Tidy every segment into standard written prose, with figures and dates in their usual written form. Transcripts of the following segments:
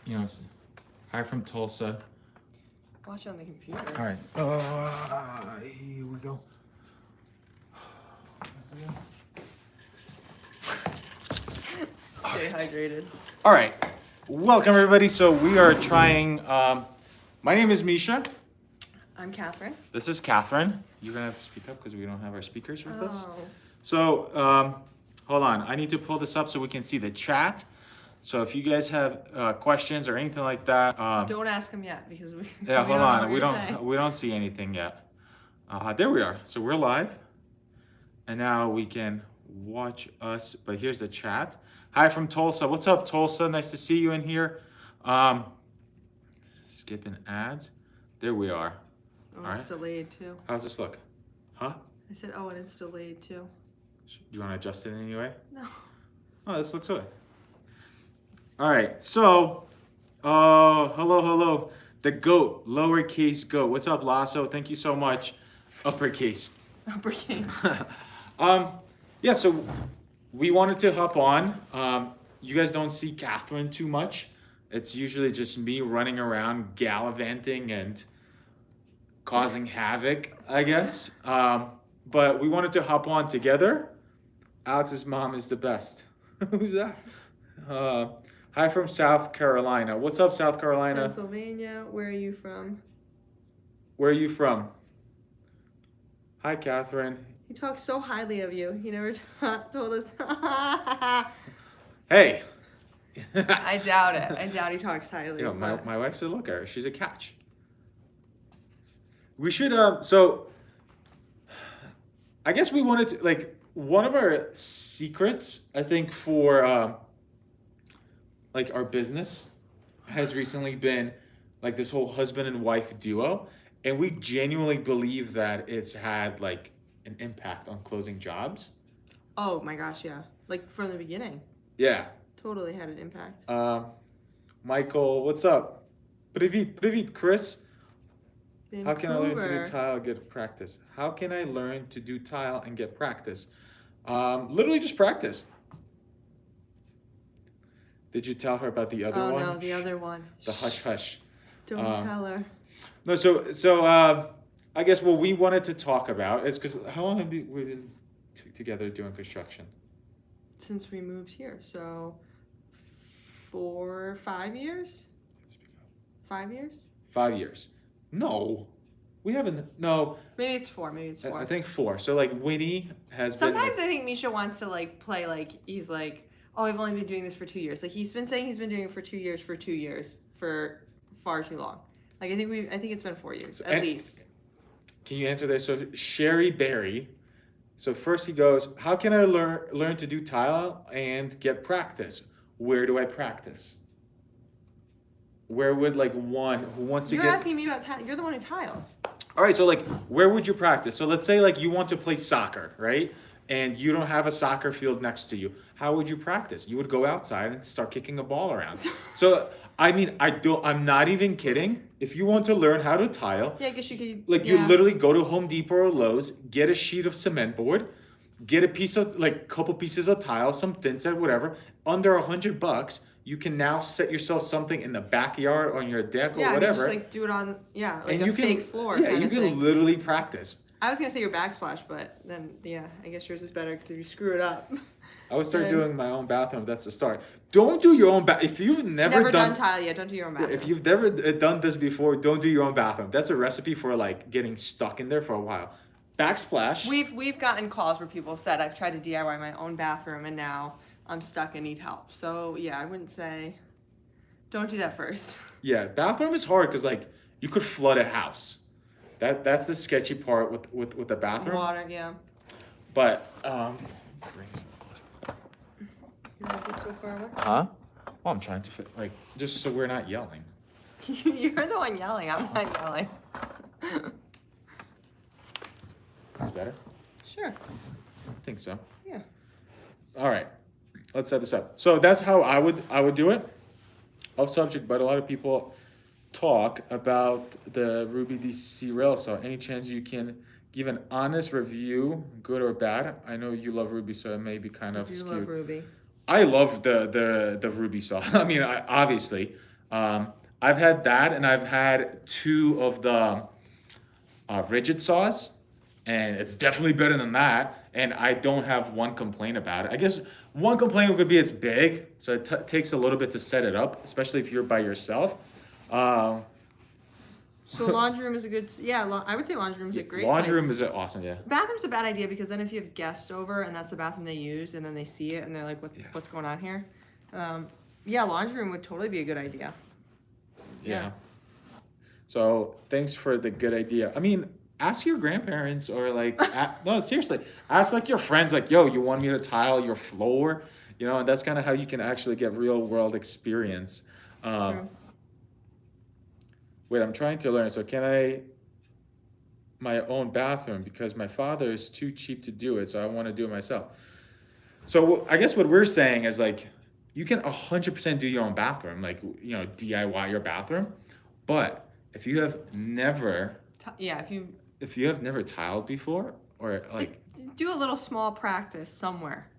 you know, hi from Tulsa. Watch on the computer. All right. Here we go. Stay hydrated. All right. Welcome, everybody. So we are trying. My name is Misha. I'm Catherine. This is Catherine. You're going to have to speak up because we don't have our speakers with us. Oh. So hold on. I need to pull this up so we can see the chat. So if you guys have questions or anything like that, Don't ask them yet because we. yeah, we hold don't on. know what We don't see anything yet. There we are. So we're live, and now we can watch us. But here's the chat. Hi from Tulsa. What's up, Tulsa? Nice to see you in here. Skipping ads. There we are. Oh, All right. it's delayed too. How's this look? Huh? I said, oh, and it's delayed too. Do you want to adjust it in any way? No. Oh, this looks good. All right. So, hello. The goat, lowercase goat. What's up, Lasso? Thank you so much. Uppercase. Uppercase. Yeah, so we wanted to hop on. You guys don't see Catherine too much. It's usually just me running around gallivanting and causing havoc, I guess. But we wanted to hop on together. Alex's mom is the best. Who's that? Hi from South Carolina. What's up, South Carolina? Pennsylvania. Where are you from? Where are you from? Hi, Catherine. He talks so highly of you. He never told us. Hey. I doubt it. I doubt he talks highly. You know, but- my wife said, look at her. She's a catch. We should, so I guess we wanted to, like, one of our secrets, I think, for, like, our business has recently been, like, this whole husband and wife duo. And we genuinely believe that it's had, like, an impact on closing jobs. Oh my gosh, yeah. Like from the beginning. Yeah. Totally had an impact. Michael, what's up? Привіт, Chris. How can I learn to do Vancouver. tile and get practice? How can I learn to do tile and get practice? Literally just practice. Did you tell her about the other one? Oh no, the other one. The hush hush. Don't tell her. No, so I guess what we wanted to talk about is because how long have we been together doing construction? Since we moved here, so 5 years. 5 years? 5 years. No, we haven't. No, Maybe it's 4. Maybe it's 4. I think 4. So like WINNI has Sometimes been. I think Misha wants to like play like he's like, oh, I've only been doing this for 2 years. Like he's been saying he's been doing it for 2 years for far too long. Like I think it's been 4 years at least. Can you answer this? So Sherry Berry. So first he goes, how can I learn to do tile and get practice? Where do I practice? Where would like one who wants to You're get... asking me about tile. You're the one who tiles. All right, so like where would you practice? So let's say like you want to play soccer, right? And you don't have a soccer field next to you. How would you practice? You would go outside and start kicking a ball around. So I mean, I'm not even kidding. If you want to learn how to tile, Yeah, I guess you could. like you literally go to Home Depot or Lowe's, get a sheet of cement board, get a piece of like couple pieces of tile, some thin set, whatever. Under $100, you can now set yourself something in the backyard on your deck or Yeah, whatever. just like do it on like and a you fake can, floor. Yeah, kind you of can thing. literally practice. I was gonna say your backsplash, but then yeah, I guess yours is better because if you screw it up. I would start doing my own bathroom. That's the start. Don't do your own bath. If you've never done tile yet, don't do your own bathroom. If you've never done this before, don't do your own bathroom. That's a recipe for like getting stuck in there for a while. Backsplash. We've gotten calls where people said I've tried to DIY my own bathroom and now I'm stuck and need help. So yeah, I wouldn't say don't do that first. Yeah, bathroom is hard because like you could flood a house. That's the sketchy part with the bathroom. Water, yeah. But You're not good so far away. huh? Well, I'm trying to fit like just so we're not yelling. You're the one yelling. I'm not yelling. Is this better? Sure. I think so. Yeah. All right, let's set this up. So that's how I would do it. Off subject, but a lot of people talk about the Ruby DC rail. So any chance you can give an honest review, good or bad? I know you love Ruby, so it may be kind of You skewed. love Ruby. I love the Ruby saw. I mean, obviously, I've had that, and I've had two of the rigid saws, and it's definitely better than that. And I don't have one complaint about it. I guess one complaint could be it's big, so it takes a little bit to set it up, especially if you're by yourself. Um, So laundry room is a good, yeah, I would say laundry room is a great laundry place. room is awesome, yeah. Bathroom's a bad idea because then if you have guests over and that's the bathroom they use and then they see it and they're like, what's going on here? Yeah, laundry room would totally be a good idea. Yeah. So thanks for the good idea. I mean, ask your grandparents or like, no, seriously, ask like your friends, like, yo, you want me to tile your floor? You know, and that's kind of how you can actually get real world experience. Um, True. Wait, I'm trying to learn. So can I my own bathroom because my father is too cheap to do it, so I want to do it myself. So I guess what we're saying is like you can 100% do your own bathroom, like DIY your bathroom, but if you have never Yeah, if you have never tiled before or like do a little small practice somewhere.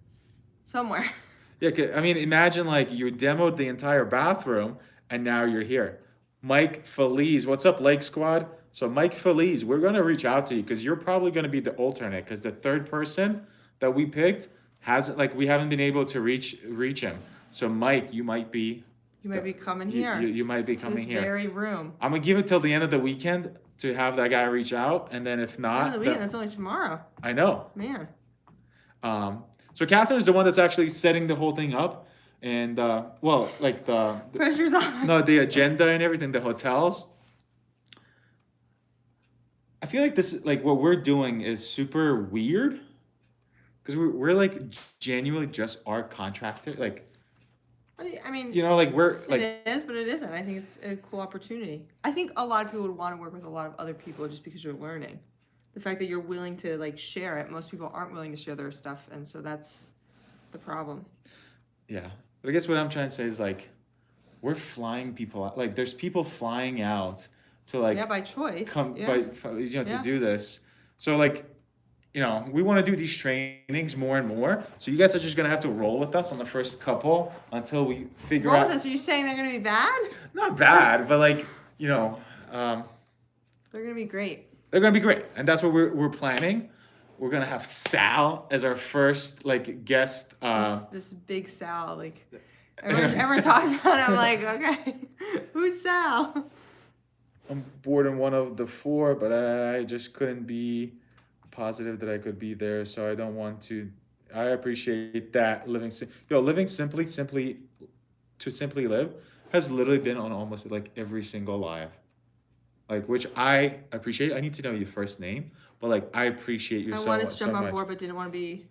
yeah, I mean imagine like you demoed the entire bathroom and now you're here. Mike Feliz, what's up, Lake Squad? So Mike Feliz, we're gonna reach out to you because you're probably gonna be the alternate because the third person that we picked hasn't like we haven't been able to reach him. So Mike, you might be You might be coming here. You might be to coming this here. very room. I'm gonna give it till the end of the weekend to have that guy reach out, and then if End not, of the weekend, that's only tomorrow. I know. Man. So Catherine is the one that's actually setting the whole thing up, and well, like the Pressure's on. no, the agenda and everything, the hotels. I feel like this, like what we're doing, is super weird, because we're like genuinely just our contractor, like I mean, like we're like it is, but it isn't. I think it's a cool opportunity. I think a lot of people would want to work with a lot of other people just because you're learning. The fact that you're willing to like share it, most people aren't willing to share their stuff, and so that's the problem. yeah. But I guess what I'm trying to say is like we're flying people out. Like there's people flying out to like Yeah, by choice. come Yeah. by to Yeah. do this. So like we want to do these trainings more and more. So you guys are just gonna have to roll with us on the first couple until we figure Roll out. with this. Are you saying they're gonna be bad? Not bad, but like They're gonna be great. they're gonna be great, and that's what we're planning. We're gonna have Sal as our first like guest. This big Sal, like everyone talks about it. I'm like, okay, who's Sal? I'm bored in one of the four, but I just couldn't be positive that I could be there, so I don't want to. I appreciate that living simply to simply live has literally been on almost like every single live, like which I appreciate. I need to know your first name, but like I appreciate you I so wanted much. to jump so on much. board, but didn't want to be.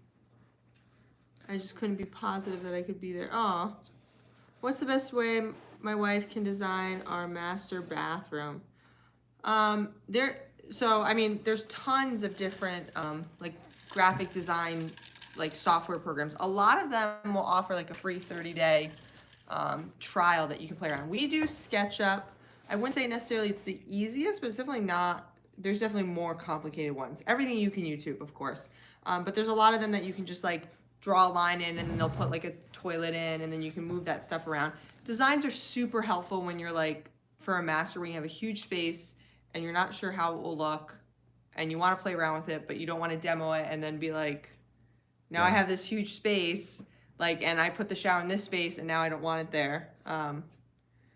I just couldn't be positive that I could be there. Oh, what's the best way my wife can design our master bathroom? So I mean, there's tons of different like graphic design like software programs. A lot of them will offer like a free 30-day trial that you can play around. We do SketchUp. I wouldn't say necessarily it's the easiest, but it's definitely not. There's definitely more complicated ones. Everything you can YouTube, of course, but there's a lot of them that you can just like draw a line in, and then they'll put like a toilet in, and then you can move that stuff around. Designs are super helpful when you're like for a master when you have a huge space and you're not sure how it will look, and you want to play around with it, but you don't want to demo it and then be like, now I have this huge space, like, and I put the shower in this space, and now I don't want it there.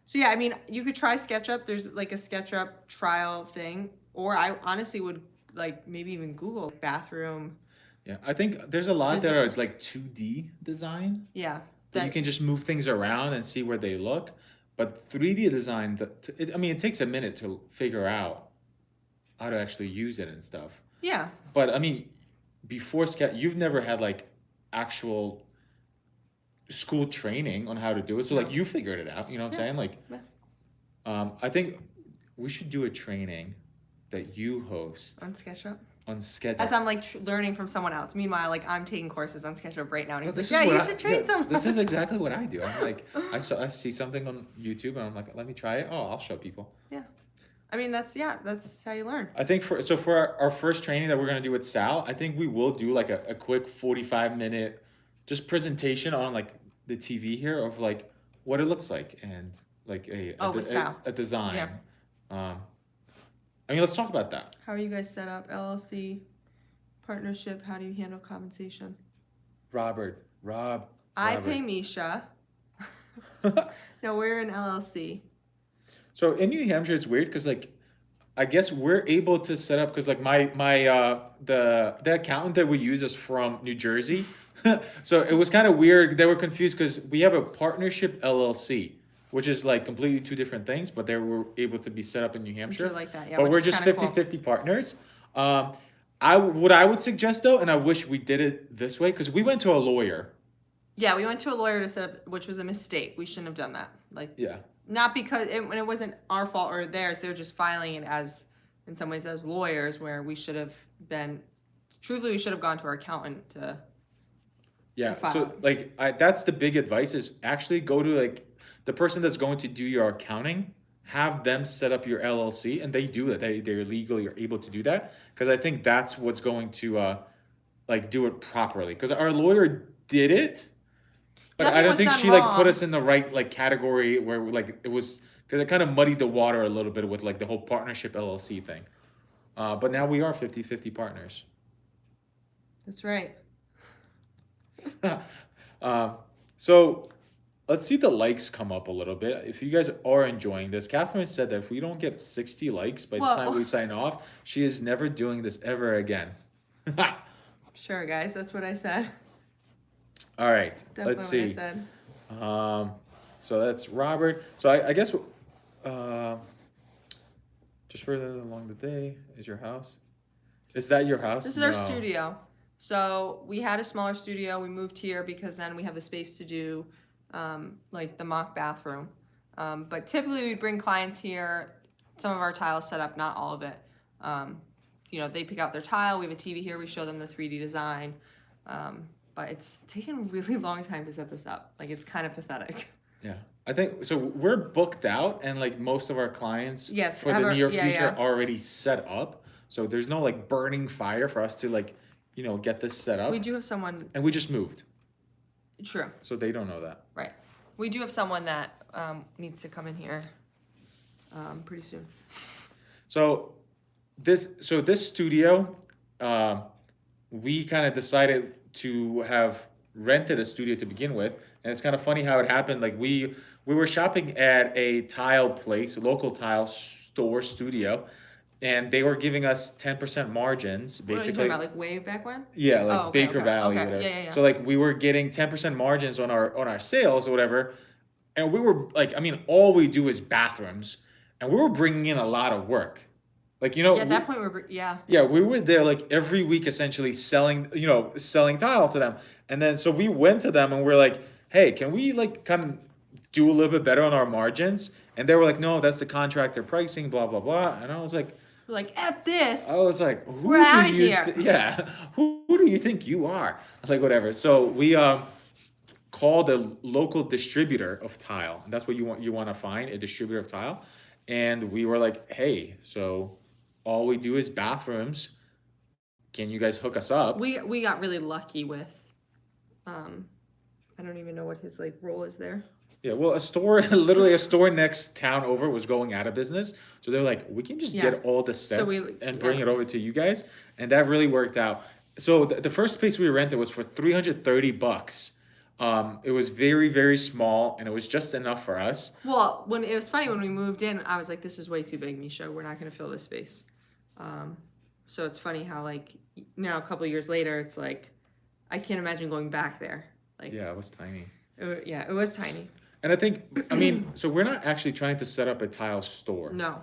So yeah, I mean, you could try SketchUp. There's like a SketchUp trial thing, or I honestly would like maybe even Google bathroom. Yeah, I think there's a lot that are like 2D design. Yeah, that you can just move things around and see where they look. But 3D design, it takes a minute to figure out how to actually use it and stuff. Yeah. But I mean, before sketch, you've never had like actual school training on how to do it. So like you figured it out. You know what I'm saying? Like, I think we should do a training that you host On SketchUp. on SketchUp. As I'm like learning from someone else. Meanwhile, like I'm taking courses on SketchUp right now, and he's This like, is "Yeah, what you should train someone." This is exactly what I do. I'm like, I see something on YouTube, and I'm like, let me try it. Oh, I'll show people. Yeah, I mean that's how you learn. I think for our first training that we're gonna do with Sal, I think we will do like a quick 45-minute just presentation on like the TV here of like what it looks like and like Oh, with Sal. a design. Yeah. Um, I mean, let's talk about that. How are you guys set up? LLC, partnership, how do you handle compensation? Robert. I pay Misha. No, we're an LLC. So in New Hampshire, it's weird because like I guess we're able to set up because like my the accountant that we use is from New Jersey, so it was kind of weird. They were confused because we have a partnership LLC, which is like completely two different things, but they were able to be set up in New I'm Hampshire. sure like that, yeah, But which we're is just kind of cool. 50-50 partners. Um, what I would suggest though, and I wish we did it this way because we went to a lawyer. Yeah, we went to a lawyer to set up, which was a mistake. We shouldn't have done that. Like, Yeah. not because when it wasn't our fault or theirs. They're just filing it as, in some ways, as lawyers, where we should have been. Truthfully, we should have gone to our accountant to. Yeah, file so it. like that's the big advice is actually go to like the person that's going to do your accounting, have them set up your LLC, and they do it. They're legally are able to do that because I think that's what's going to like do it properly. Because our lawyer did it, but I Nothing don't was think done she like put wrong. us in the right like category where like it was because it kind of muddied the water a little bit with like the whole partnership LLC thing. But now we are 50-50 partners. That's right. Um, so let's see the likes come up a little bit. If you guys are enjoying this, Catherine said that if we don't get 60 likes by the time Whoa. we sign off, she is never doing this ever again. Sure, guys. That's what I said. All right, Definitely let's what see. I said. So that's Robert. So I guess just further along the day is your house. Is that your house? This is our studio. So we had a smaller studio. We moved here because then we have the space to do like the mock bathroom. But typically we bring clients here. Some of our tiles set up, not all of it. You know, they pick out their tile. We have a TV here. We show them the 3D design. But it's taken a really long time to set this up. Like, it's kind of pathetic. Yeah, I think so. We're booked out, and like most of our clients Yes, for the near yeah, future yeah. are already set up. So there's no like burning fire for us to like, get this set up. We do have someone, And we just moved, true, so they don't know that. right. We do have someone that needs to come in here pretty soon. So this studio, we kind of decided to have rented a studio to begin with, and it's kind of funny how it happened. Like we were shopping at a tile place, a local tile store studio, and they were giving us 10% margins, What are you basically. talking about, like way back when? Yeah, like Oh, okay, Baker okay, Valley, okay, whatever. yeah, yeah, yeah. So like we were getting 10% margins on our sales or whatever, and we were like, I mean, all we do is bathrooms, and we were bringing in a lot of work. Like Yeah, at that point, yeah. yeah, we were there like every week essentially selling tile to them. And then so we went to them and we're like, "Hey, can we like kind of do a little bit better on our margins?" And they were like, "No, that's the contractor pricing, blah blah blah." And I was like, We're like, F this. I was like, "Who We're outta do you here." yeah, who do you think you are?" Like whatever. So we called a local distributor of tile. And that's what you want to find, a distributor of tile. And we were like, "Hey, so all we do is bathrooms. Can you guys hook us up?" We got really lucky with, I don't even know what his like role is there. Yeah, well, a store, literally a store next town over was going out of business. So they're like, we can just Yeah. get all the sets we- and bring yeah. it over to you guys. And that really worked out. So the first space we rented was for $330. It was very, very small and it was just enough for us. Well, when it was funny when we moved in, I was like, "This is way too big, Misha. We're not gonna fill this space." So it's funny how like now a couple of years later, it's like I can't imagine going back there. Like Yeah, it was tiny. it was tiny. And I think, I mean, so we're not actually trying to set up a tile store. No.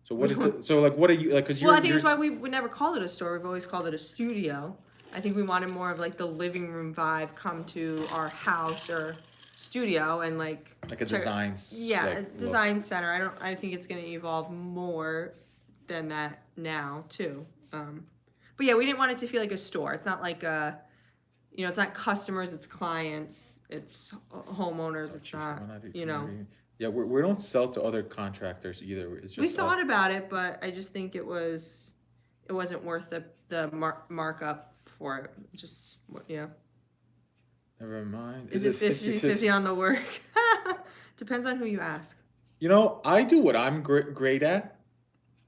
So what is so like, what are you, like, cause Well, I think that's why we never called it a store. We've always called it a studio. I think we wanted more of like the living room vibe come to our house or studio and like a design. Yeah, like, a design center. I think it's gonna evolve more than that now too. But yeah, we didn't want it to feel like a store. It's not like it's not customers, it's clients, it's homeowners. It's not, Yeah, we don't sell to other contractors either. It's just we thought about it, but I just think it wasn't worth the markup for it. Just Never mind. Is it 50-50 on the work? Depends on who you ask. You know, I do what I'm great at,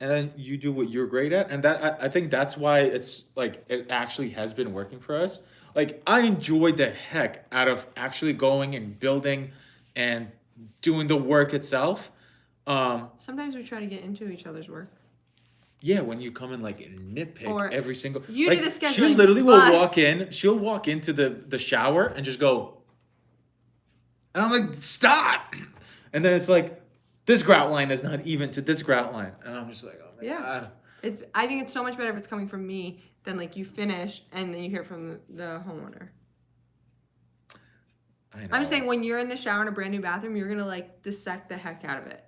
and then you do what you're great at, and I think that's why it's like it actually has been working for us. Like I enjoyed the heck out of actually going and building and doing the work itself. Um, Sometimes we try to get into each other's work. yeah, when you come and like nitpick Or every single you do the like she scheduling, literally will but walk in, she'll walk into the shower and just go, and I'm like, stop. And then it's like, this grout line is not even to this grout line. And I'm just like, oh my yeah. God. I think it's so much better if it's coming from me than like you finish and then you hear it from the homeowner. I know. I'm just saying when you're in the shower in a brand new bathroom, you're gonna like dissect the heck out of it.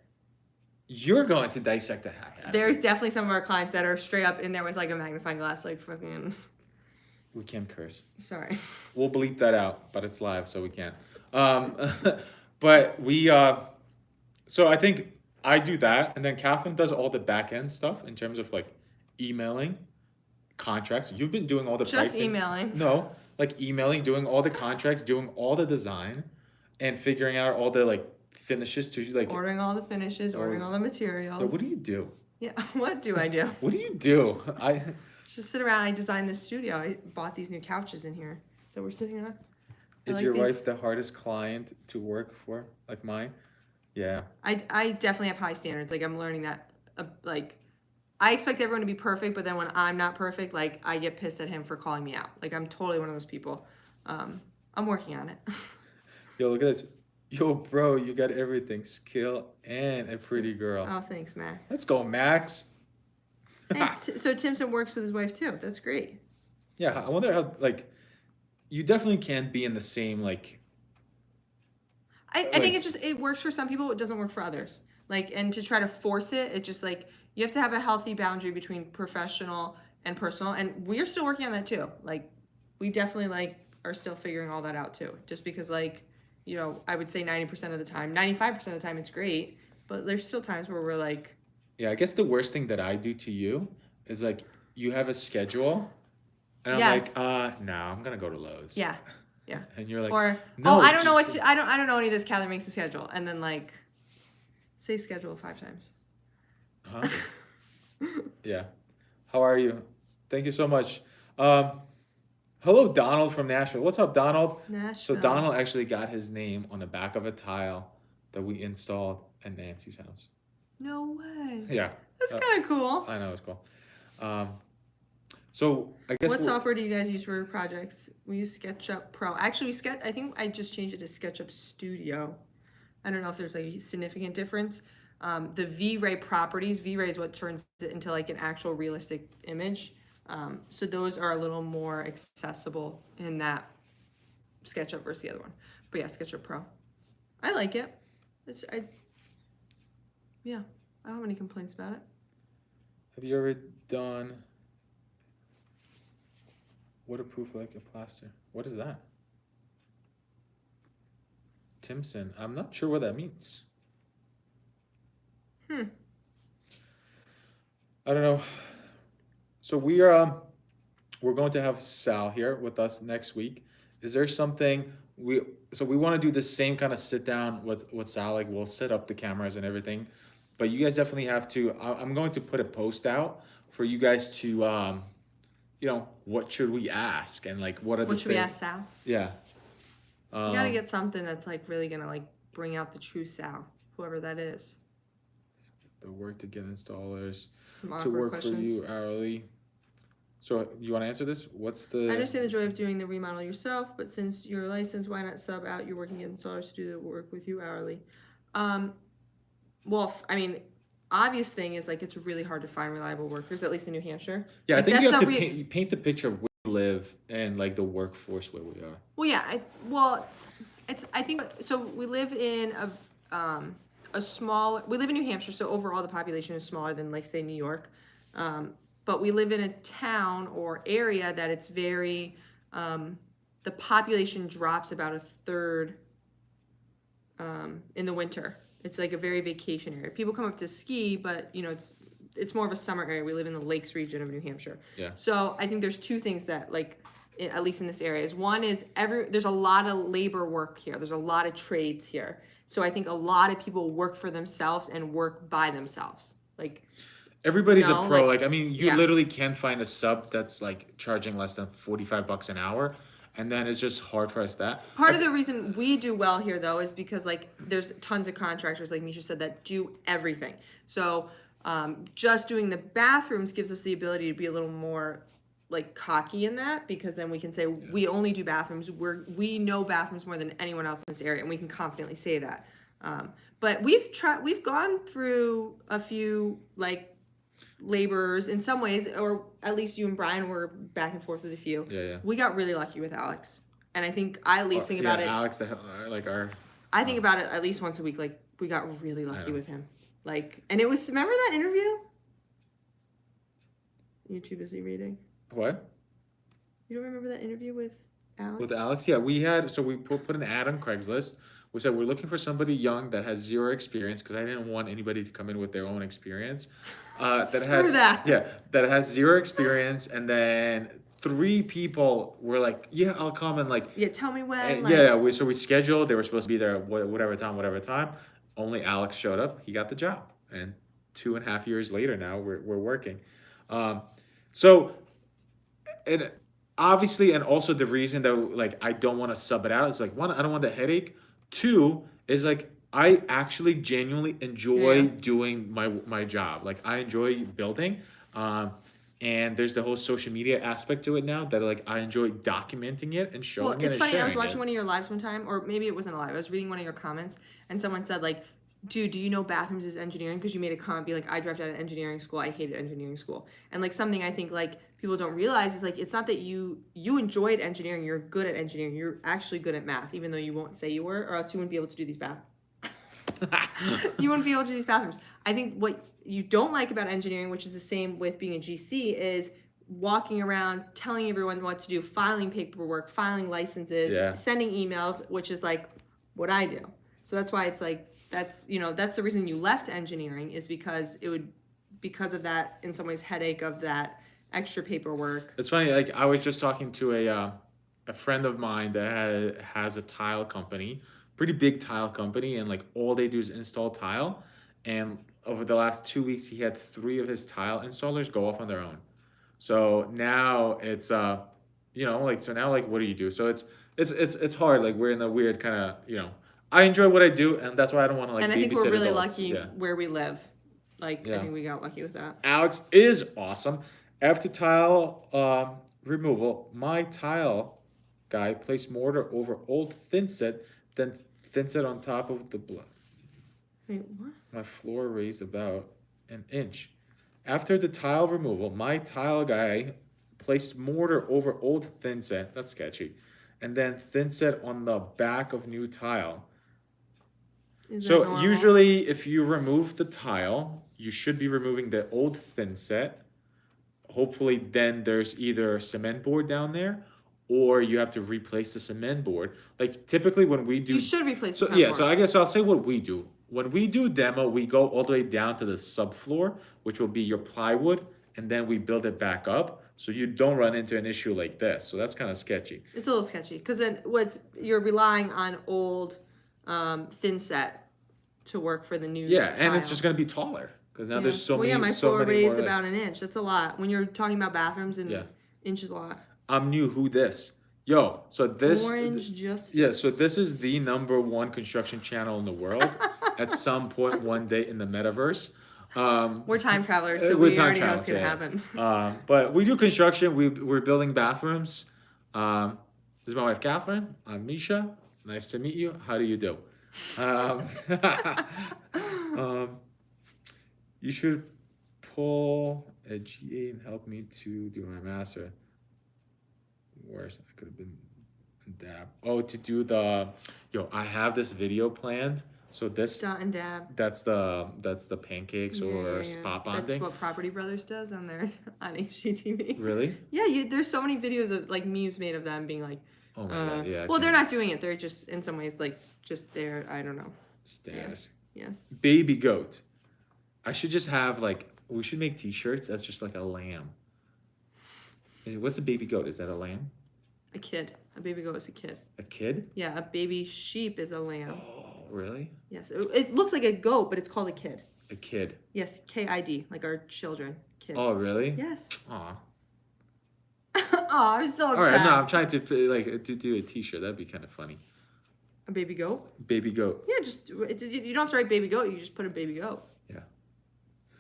You're going to dissect the heck out of There's it. definitely some of our clients that are straight up in there with like a magnifying glass, like fucking. We can't curse. Sorry. We'll bleep that out, but it's live, so we can't. Um, but we, so I think I do that, and then Catherine does all the back end stuff in terms of like emailing contracts. You've been doing all the Just pricing. emailing. No, like emailing, doing all the contracts, doing all the design, and figuring out all the like finishes to like. Ordering all the finishes, ordering all the materials. So what do you do? Yeah, what do I do? What do you do? Just sit around. I designed this studio. I bought these new couches in here that we're sitting on. Is like your these. wife the hardest client to work for, like mine? Yeah. I definitely have high standards. Like I'm learning that. Like I expect everyone to be perfect, but then when I'm not perfect, like I get pissed at him for calling me out. Like I'm totally one of those people. I'm working on it. Yo, look at this. Yo, bro, you got everything. Skill and a pretty girl. Oh, thanks, Mac. Let's go, Max. Hey, so Timson works with his wife too. That's great. Yeah, I wonder how, like, you definitely can't be in the same, like, I think it works for some people. It doesn't work for others. Like, and to try to force it, it just like you have to have a healthy boundary between professional and personal. And we're still working on that too. Like, we definitely like are still figuring all that out too. Just because like, you know, I would say 90% of the time, 95% of the time, it's great. But there's still times where we're like, yeah, I guess the worst thing that I do to you is like, you have a schedule, and I'm yes, like, no, I'm gonna go to Lowe's. yeah, yeah. And you're like, Or no, oh, I don't know just- I don't know any of this. Calendar makes a schedule, and then like, say schedule 5 times. Huh? Yeah. How are you? Thank you so much. Hello, Donald from Nashville. What's up, Donald? So Nashville. Donald actually got his name on the back of a tile that we installed at Nancy's house. No way. Yeah. That's kind of cool. I know, it's cool. So I guess What software do you guys use for your projects? We use SketchUp Pro. Actually, I think I just changed it to SketchUp Studio. I don't know if there's like a significant difference. The V-Ray properties, V-Ray is what turns it into like an actual realistic image. So those are a little more accessible in that SketchUp versus the other one. But yeah, SketchUp Pro. I like it. Yeah, I don't have any complaints about it. have you ever done waterproof like a plaster? What is that? Timson. I'm not sure what that means. I don't know. So we're going to have Sal here with us next week. Is there something we want to do the same kind of sit down with Sal, like we'll set up the cameras and everything, but you guys definitely have to. I'm going to put a post out for you guys to you know, what should we ask and like what are What should we ask Sal? Yeah. You gotta get something that's like really gonna like bring out the true Sal, whoever that is. The work to get installers Some to awkward work questions. for you hourly. So you want to answer this? What's the? I understand the joy of doing the remodel yourself, but since you're licensed, why not sub out your working installers to do the work with you hourly? Well, I mean, obvious thing is like it's really hard to find reliable workers, at least in New Hampshire. Yeah, Like, I think you that's have not to paint the picture of where we live and like the workforce where we are. Well, yeah, I think so. We live in a small. We live in New Hampshire, so overall the population is smaller than like say New York. But we live in a town or area that it's very. The population drops about a third in the winter. It's like a very vacation area. People come up to ski, but you know it's more of a summer area. We live in the Lakes region of New Hampshire. Yeah. So I think there's two things that like at least in this area, is one is there's a lot of labor work here. There's a lot of trades here. So I think a lot of people work for themselves and work by themselves. Like, Everybody's a no, pro. like, Like, I mean, you yeah. literally can find a sub that's like charging less than 45 bucks an hour. And then it's just hard for us that. Part of the reason we do well here, though, is because like there's tons of contractors, like Misha said, that do everything. So just doing the bathrooms gives us the ability to be a little more like cocky in that, because then we can say we only do bathrooms. We know bathrooms more than anyone else in this area, and we can confidently say that. But we've gone through a few like laborers in some ways, or at least you and Brian were back and forth with a few. Yeah. We got really lucky with Alex, and I think I at least think about it. Alex, like our. I think about it at least once a week. Like, we got really lucky with him. Like, and it was, remember that interview? You're too busy reading. What? You don't remember that interview with Alex? With Alex, yeah, we put an ad on Craigslist. We said we're looking for somebody young that has zero experience, because I didn't want anybody to come in with their own experience. Screw that. Yeah, that has zero experience, and then 3 people were like, yeah, I'll come, and like, Yeah, tell me when. and Like, we scheduled. They were supposed to be there whatever time. Only Alex showed up. He got the job, and 2.5 years later now we're working. So it obviously, and also the reason that like I don't want to sub it out is like, one, I don't want the headache. 2 is like I actually genuinely enjoy doing my job. Like, I enjoy building. And there's the whole social media aspect to it now that like I enjoy documenting it and showing it. it's and funny. I was sharing watching it. one of your lives one time, or maybe it wasn't a live. I was reading one of your comments, and someone said like, dude, do you know bathrooms is engineering? Because you made a comment, be like, I dropped out of engineering school. I hated engineering school. And like something I think like people don't realize is like, it's not that you enjoyed engineering. You're good at engineering. You're actually good at math, even though you won't say you were, or else you wouldn't be able to do these you wouldn't be able to do these bathrooms. I think what you don't like about engineering, which is the same with being a GC, is walking around telling everyone what to do, filing paperwork, filing licenses, sending emails, which is like what I do. So that's why it's like, that's the reason you left engineering, is because because of that, in some ways, headache of that extra paperwork. It's funny, like I was just talking to a friend of mine that has a tile company, pretty big tile company, and like all they do is install tile. And over the last 2 weeks, he had 3 of his tile installers go off on their own. So now it's like, so now like what do you do? So it's hard. Like, we're in a weird kind of, I enjoy what I do, and that's why I don't want to like And I think babysit we're really adults. lucky where we live. Like, I think we got lucky with that. Alex is awesome. After tile removal, my tile guy placed mortar over old thinset, then thinset on top of the blood. Wait, what? My floor raised about an inch. After the tile removal, my tile guy placed mortar over old thinset. That's sketchy. And then thinset on the back of new tile. Is that So normal? usually if you remove the tile, you should be removing the old thinset. Hopefully then there's either a cement board down there, or you have to replace the cement board. Like, typically when we do... You should replace the So cement yeah, board. so I guess I'll say what we do. When we do demo, we go all the way down to the subfloor, which will be your plywood, and then we build it back up, so you don't run into an issue like this. So that's kind of sketchy. It's a little sketchy, because then you're relying on old thin set to work for the new Yeah, tile. and it's just going to be taller, because now there's so well, many. my so floor many raised more, about an inch. That's a lot. When you're talking about bathrooms, and inch is a lot. I'm new. Who this? Yo, so this. Orange Justice. Yeah, so this is the #1 construction channel in the world. At some point, one day in the metaverse. We're time travelers, so we're we time already know what's travelers, gonna happen. But we do construction. We're building bathrooms. This is my wife, Catherine. I'm Misha. Nice to meet you. How do you do? You should pull a GA and help me to do my master. Worse, I could have been dab. Oh, to do I have this video planned. So this Dot and dab. that's the pancakes or spot bonding. That's what Property Brothers does on HGTV. Really? Yeah, there's so many videos of like memes made of them being like, Oh my god, yeah. well, they're not doing it. They're just in some ways like just there. I don't know. Stairs. Yeah. Baby goat. I should just have we should make T-shirts that's just like a lamb. What's a baby goat? Is that a lamb? A kid. A baby goat is a kid. A kid? Yeah, a baby sheep is a lamb. Oh, really? Yes, it looks like a goat, but it's called a kid. A kid. Yes, KID, like our children. Kid. Oh, really? Yes. Aw. Oh, I'm so All upset. right, no, I'm trying to to do a T-shirt. That'd be kind of funny. A baby goat? Baby goat. Yeah, you don't have to write baby goat. You just put a baby goat. Yeah.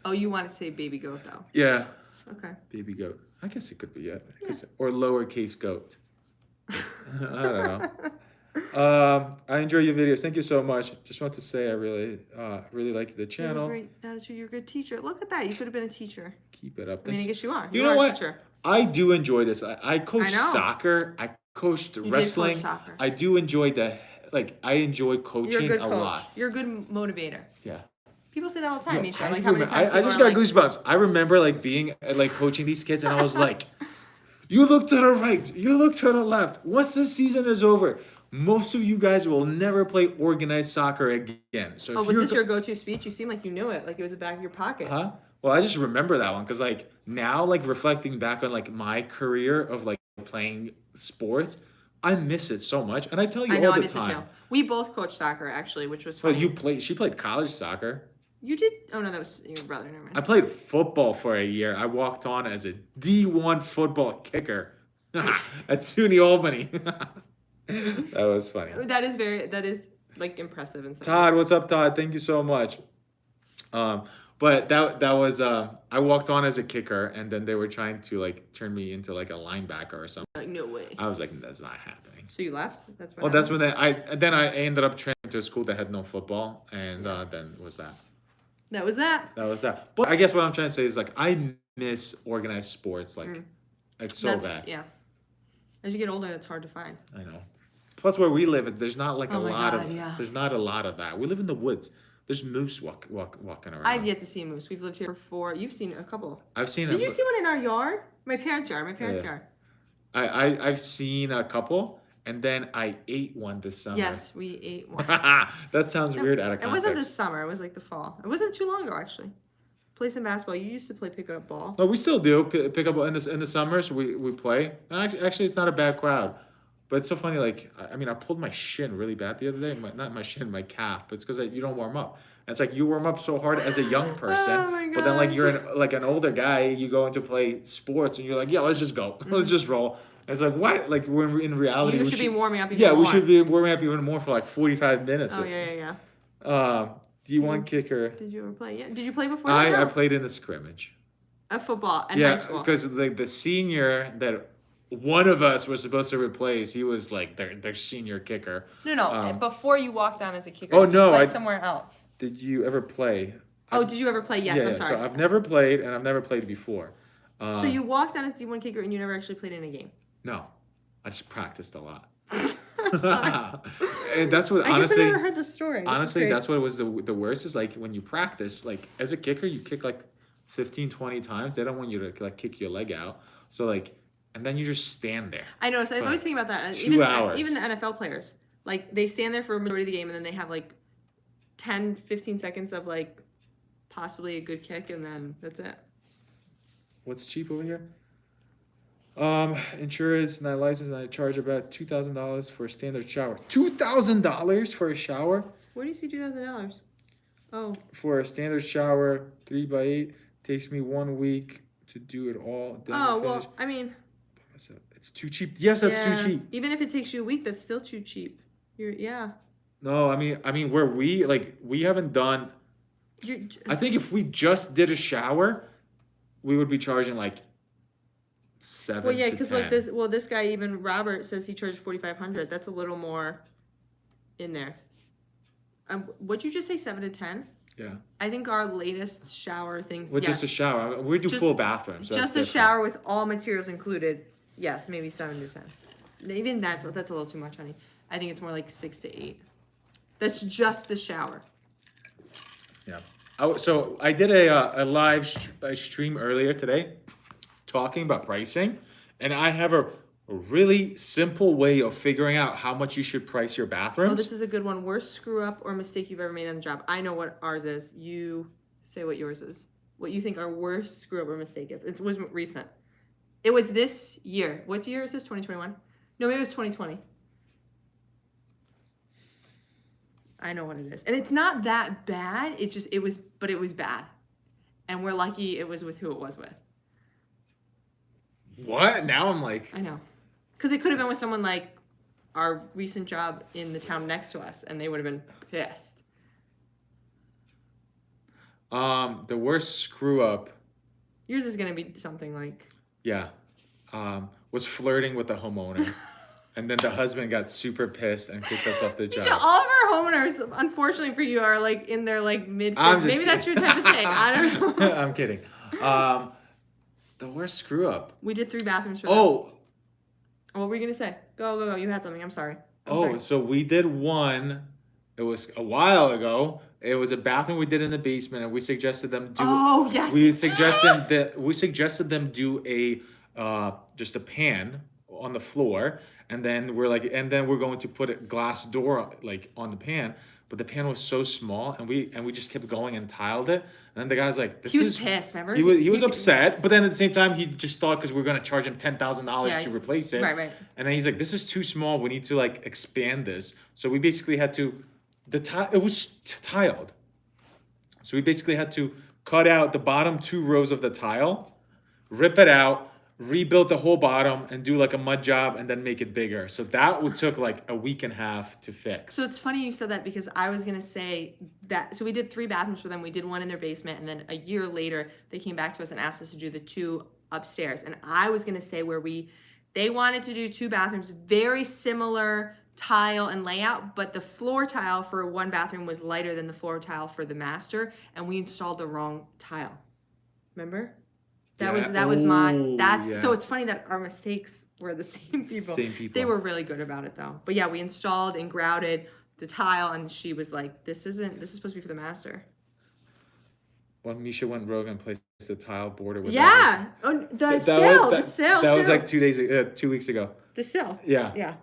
Oh, you want to say baby goat though? Yeah. Okay. Baby goat. I guess it could be or lowercase goat. I don't know. I enjoy your videos. Thank you so much. Just want to say I really like the You have a channel. great attitude. You're a good teacher. Look at that. You could have been a teacher. Keep it up. I mean, I Thanks. guess you are. You You know are a what? teacher. I do enjoy this. I coach know. soccer. I coached did coach wrestling. soccer. I do enjoy I enjoy You're a coaching good a coach. lot. You're a good motivator. Yeah. People say that all the time, No, Misha. I Like how many remember- times I people just are got like, goosebumps. I remember being coaching these kids, and I was like, "You look to the right, you look to the left. Once the season is over, most of you guys will never play organized soccer again." So, oh, if was you're this your go-to speech? You seem like you knew it, like it was the back of your pocket. Huh? Well, I just remember that one because now reflecting back on my career of playing sports, I miss it so much, and I tell you I know, all I the miss it too. time. We both coached soccer actually, which was Well, funny. she played college soccer. You did? Oh no, that was your brother. Never mind. I played football for a year. I walked on as a D1 football kicker at SUNY Albany. That was funny. That is like impressive in some Todd, ways. what's up, Todd? Thank you so much. But that was I walked on as a kicker, and then they were trying to turn me into a linebacker or something. Like no way. I was like, that's not happening. So you left? That's what. Well, that's when I ended up training to a school that had no football, and then was that. That was that. That was that. But I guess what I'm trying to say is I miss organized sports so bad. Yeah. As you get older, it's hard to find. I know. Plus, where we live, there's not Oh my God, yeah. there's not a lot of that. We live in the woods. There's moose walking around. I've yet to see a moose. We've lived here for 4. You've seen a couple. I've seen. Did you see one in our yard? My parents' yard. Yeah. I've seen a couple, and then I ate one this summer. Yes, we ate one. That sounds weird out of It context. wasn't this summer. It was like the fall. It wasn't too long ago, actually. Play some basketball. You used to play pickup ball. No, we still do pick up in the summers. We play. And actually, it's not a bad crowd. But it's so funny. I pulled my shin really bad the other day. Not my shin, my calf. But it's because you don't warm up. And it's you warm up so hard as a young person, Oh my but then gosh. you're an older guy. You go into play sports, and you're like, yeah, let's just go, let's just roll. And it's what? When in reality, You we should be warming up even yeah, more. we should be warming up even more for 45 minutes. Oh, yeah. D1 kicker. Did you ever play? Yeah. Did you play before? I that? played in the scrimmage. Football in Yeah, high school. because the senior that one of us was supposed to replace, he was their senior kicker. No. Before you walked on as a kicker. Oh, did you no, play somewhere else. Did you ever play? Oh, did you ever play? Yes, Yeah, I'm sorry. so I've never played, and I've never played before. So you walked on as D1 kicker and you never actually played in a game. No, I just practiced a lot. I'm sorry. And that's what I guess I honestly, never heard the story. This is honestly, great. that's what was the worst is when you practice, as a kicker, you kick 15, 20 times. They don't want you to kick your leg out. So and then you just stand there. I know. So I always think about that. 2 hours. Even the NFL players, they stand there for a majority of the game and then they have 10, 15 seconds of possibly a good kick and then that's it. What's cheap over here? Insurance, not licensed, and I charge about $2,000 for a standard shower. $2,000 for a shower? Where do you see $2,000? Oh, For a standard shower, 3x8, takes me 1 week to do it all. Then oh finish. well, I mean, It's too cheap. Yes, that's yeah. too cheap. Even if it takes you a week, that's still too cheap. Yeah. No, I mean, where we haven't done. I think if we just did a shower, we would be charging 7 Well, yeah, to because 10. this guy, even Robert, says he charged $4,500. That's a little more in there. What'd you just say, 7 to 10? Yeah. I think our latest shower things. Well, yes. just a shower. We do Just- full bathrooms. So Just a that's shower with all materials included. Yes, maybe 7 to 10. Even that's a little too much, honey. I think it's more 6 to 8. That's just the shower. different. Yeah. So I did a live stream earlier today, talking about pricing, and I have a really simple way of figuring out how much you should price your bathrooms. Oh, this is a good one. Worst screw up or mistake you've ever made on the job. I know what ours is. You say what yours is. What you think our worst screw up or mistake is. It was recent. It was this year. What year is this? 2021? No, maybe it was 2020. I know what it is. And it's not that bad. It was bad. And we're lucky it was with who it was with. What? Now I'm like, I know. Because it could have been with someone like our recent job in the town next to us, and they would have been pissed. the worst screw up, Yours is going to be something like. yeah, was flirting with the homeowner. And then the husband got super pissed and kicked us off the job. All of our homeowners, unfortunately for you, are like in their like mid. I'm just Maybe that's your type of thing. I don't know. I'm kidding. The worst screw up. We did 3 bathrooms for them. Oh, What were you gonna say? Go. You had something. I'm sorry. I'm sorry. so we did one. It was a while ago. It was a bathroom we did in the basement, and we suggested them do. Oh, yes. We suggested them do a just a pan on the floor, and then we're going to put a glass door like on the pan. But the pan was so small, and we just kept going and tiled it. And then the guy's like, "This He was is." pissed, remember? He was upset, but then at the same time, he just thought because we are gonna charge him $10,000 Yeah, to replace it. right. And then he's like, "This is too small. We need to like expand this." So we basically had to, it was tiled. So we basically had to cut out the bottom 2 rows of the tile, rip it out, rebuild the whole bottom, and do like a mud job, and then make it bigger. So that took like a week and a half to fix. So it's funny you said that because I was gonna say that. So we did 3 bathrooms for them. We did one in their basement, and then a year later they came back to us and asked us to do the 2 upstairs. And I was gonna say they wanted to do 2 bathrooms, very similar tile and layout, but the floor tile for one bathroom was lighter than the floor tile for the master, and we installed the wrong tile. Remember? That was my. So it's funny that our mistakes were the same people. Same people. They were really good about it though. But yeah, we installed and grouted the tile, and she was like, "This is supposed to be for the master." When Misha went rogue and placed the tile border with Yeah, the sill that too. was like 2 weeks ago. The sill. Yeah. Yeah.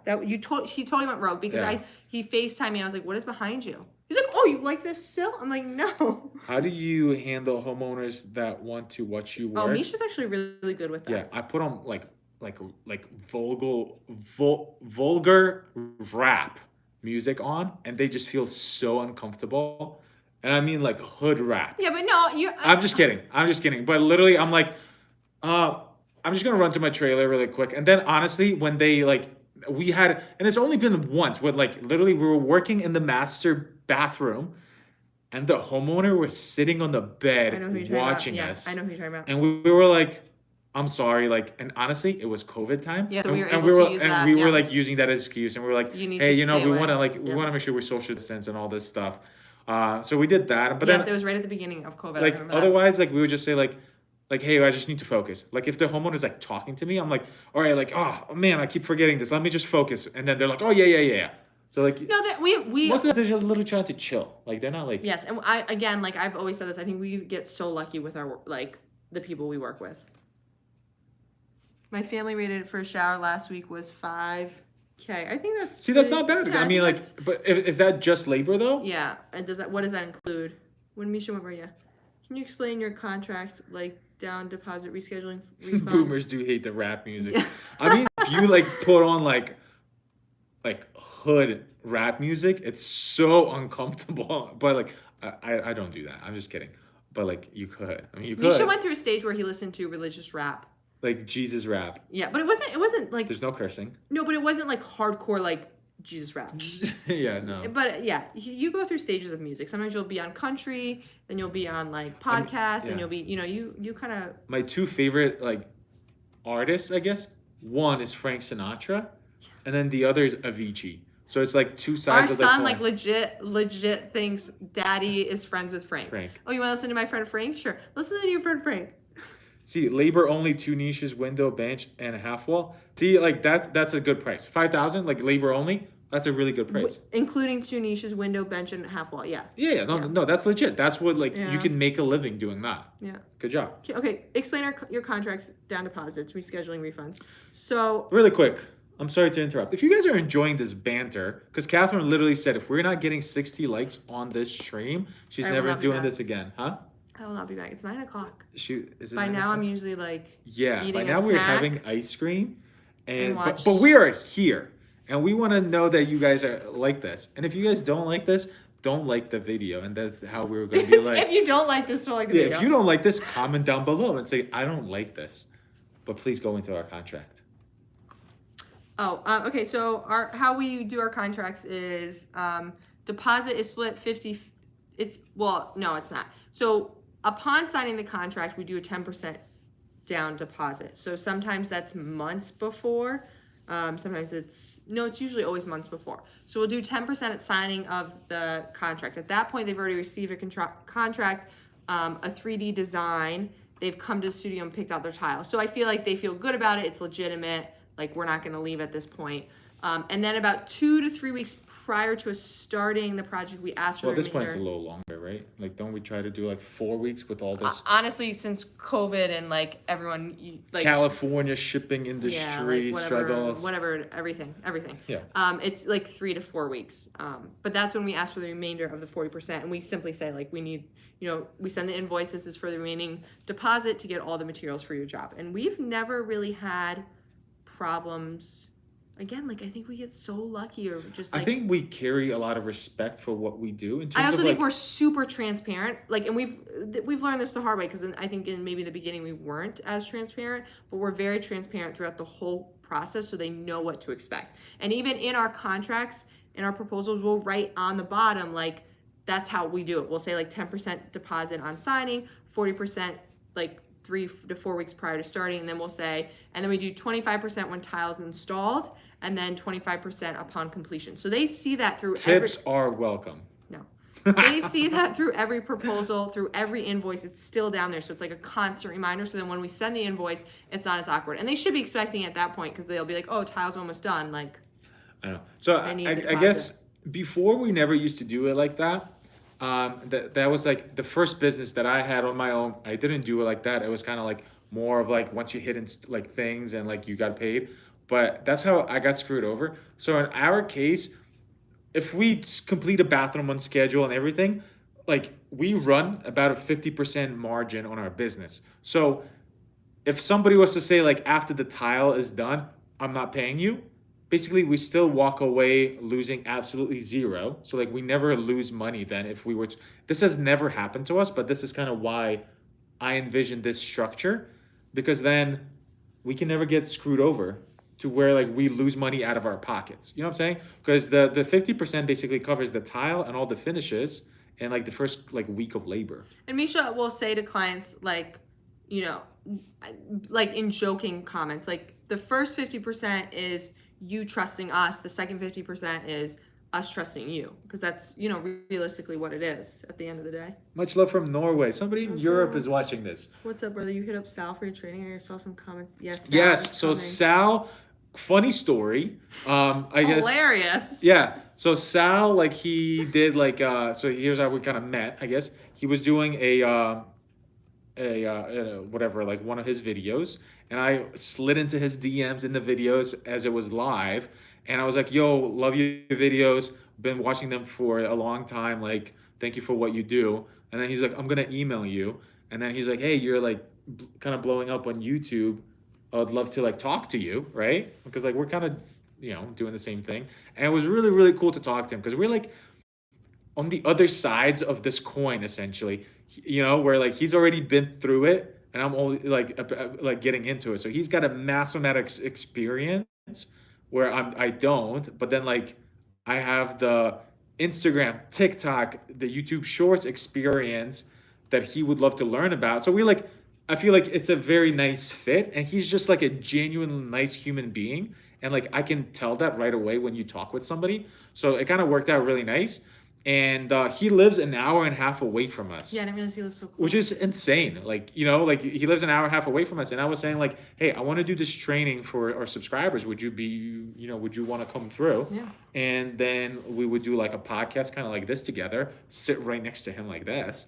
She totally went rogue because Yeah. he FaceTimed me. I was like, "What is behind you?" He's like, "Oh, you like this sill?" I'm like, "No." How do you handle homeowners that want to watch you work? Oh, Misha's actually really good with that. Yeah, I put on like vulgar rap music on, and they just feel so uncomfortable. And I mean like hood rap. Yeah, but no, I'm just kidding. But literally, I'm like, I'm just gonna run to my trailer really quick. And then honestly, when they we had, and it's only been once, when like literally we were working in the master bathroom, and the homeowner was sitting on the bed watching us. I know who you're talking about. And we were like, I'm sorry, and honestly, it was COVID time. Yeah, so and, we were and able we were, to use and that, we were yeah. like using that as excuse, and we were like, You need hey, to stay we away. want to Yeah. make sure we're social distance and all this stuff. So we did that, but Yes, then it was right at the beginning of COVID. I like remember that. otherwise, like we would just say like, hey, I just need to focus. Like if the homeowner's like talking to me, I'm like, all right, like, oh man, I keep forgetting this. Let me just focus. And then they're like, oh yeah. So like, No, that we most of the time they're literally trying to chill. Like they're not like. Yes, and I've always said this. I think we get so lucky with our the people we work with. My family rated for a shower last week was 5K. I think that's. See, that's not bad. Yeah, I mean, like, but is that just labor though? Yeah, and what does that include? When Misha went, yeah. Can you explain your contract, like down deposit rescheduling refunds? Boomers do hate the rap music. Yeah. I mean, if you like put on like hood rap music, it's so uncomfortable. But like, I don't do that. I'm just kidding. But like, you could. I mean, you could. Misha went through a stage where he listened to religious rap. Like Jesus rap. Yeah, but it wasn't like. There's no cursing. No, but it wasn't like hardcore like Jesus rap. Yeah, no. But yeah, you go through stages of music. Sometimes you'll be on country, then you'll be on like podcasts, and you'll be, you kind of. My 2 favorite like artists, I guess. One is Frank Sinatra, and then the other is Avicii. So it's like 2 sides Our of the son coin. like legit thinks Daddy is friends with Frank. Oh, you want to listen to my friend Frank? Sure, listen to your friend Frank. See, labor only, 2 niches, window, bench, and a half wall. See, like that's a good price. 5,000, like labor only. That's a really good price. Including 2 niches, window, bench, and half wall. Yeah. Yeah, no, that's legit. That's what you can make a living doing that. Yeah. Good job. Okay, explain your contracts, down deposits, rescheduling refunds. So. Really quick, I'm sorry to interrupt. If you guys are enjoying this banter, because Catherine literally said if we're not getting 60 likes on this stream, she's never doing this again, huh? I will not be back. It's 9:00. Is it By 9 now, o'clock? I'm usually like by eating now a we're snack. having ice cream, and watch. but we are here, and we want to know that you guys are like this. And if you guys don't like this, don't like the video, and that's how we're gonna be like. If you don't like this, don't like the Yeah, video. if you don't like this, comment down below and say I don't like this, but please go into our contract. Oh, okay. So how we do our contracts is deposit is split 50. No, it's not. So upon signing the contract, we do a 10% down deposit. So sometimes that's months before. Sometimes it's usually always months before. So we'll do 10% at signing of the contract. At that point, they've already received a contract, a 3D design. They've come to the studio and picked out their tile. So I feel like they feel good about it. It's legitimate. Like, we're not going to leave at this point. And then about 2 to 3 weeks prior to us starting the project, we ask for Well, the at this point, it's a remainder. little longer, right? Like, don't we try to do like 4 weeks with all this Honestly, since COVID and like everyone, like California shipping yeah, industry like struggles? whatever, everything. Yeah. It's like 3 to 4 weeks. But that's when we ask for the remainder of the 40%, and we simply say like we need, we send the invoice. This is for the remaining deposit to get all the materials for your job. And we've never really had problems. Again, like I think we get so lucky, or just like I think we carry a lot of respect for what we do. In terms I also of think like, we're super transparent. Like, and we've learned this the hard way, because I think in maybe the beginning we weren't as transparent, but we're very transparent throughout the whole process, so they know what to expect. And even in our contracts, in our proposals, we'll write on the bottom like that's how we do it. We'll say like 10% deposit on signing, 40% like 3 to 4 weeks prior to starting, and then we'll say, and then we do 25% when tiles installed, and then 25% upon completion. So they see that through tips are welcome. no. They see that through every proposal, through every invoice. It's still down there. So it's like a constant reminder. So then when we send the invoice, it's not as awkward. And they should be expecting it at that point, because they'll be like, oh, tile's almost done. Like, I know. So They need I the guess before we never used to do it like that. That was like the first business that I had on my own. I didn't do it like that. It was kind of like more of like once you hit in like things and like you got paid. But that's how I got screwed over. So in our case, if we complete a bathroom on schedule and everything, like we run about a 50% margin on our business. So if somebody was to say like after the tile is done, I'm not paying you, basically we still walk away losing absolutely zero. So like we never lose money then if we were to, this has never happened to us, but this is kind of why I envision this structure, because then we can never get screwed over to where like we lose money out of our pockets. You know what I'm saying? Because the 50% basically covers the tile and all the finishes and like the first like week of labor. and Misha will say to clients, like, you know, like in joking comments, like the first 50% is you trusting us. The second 50% is us trusting you, because that's, realistically what it is at the end of the day. Much love from Norway. Somebody in Europe is watching this. What's up, brother? You hit up Sal for your training. I saw some comments. Yes, Sal Yes. is So coming. Sal, funny story. I guess. Hilarious. Yeah. So Sal, like he did like so here's how we kind of met. I guess he was doing whatever, like one of his videos, and I slid into his DMs in the videos as it was live, and I was like, yo, love your videos, been watching them for a long time, like thank you for what you do. And then he's like, I'm gonna email you. And then he's like, hey, you're like kind of blowing up on YouTube, I'd love to like talk to you, right? Because like we're kind of doing the same thing. And it was really really cool to talk to him, because we're like on the other sides of this coin essentially, where like he's already been through it and I'm only like getting into it. So he's got a massive amount of experience where I don't, but then like I have the Instagram, TikTok, the YouTube Shorts experience that he would love to learn about. So I feel like it's a very nice fit, and he's just like a genuine nice human being, and like I can tell that right away when you talk with somebody. So it kind of worked out really nice. And he lives an hour and a half away from us. Yeah, I didn't realize he lives so close. Which is insane. Like, like he lives an hour and a half away from us. And I was saying like, hey, I want to do this training for our subscribers. Would you want to come through? Yeah. And then we would do like a podcast kind of like this together, sit right next to him like this.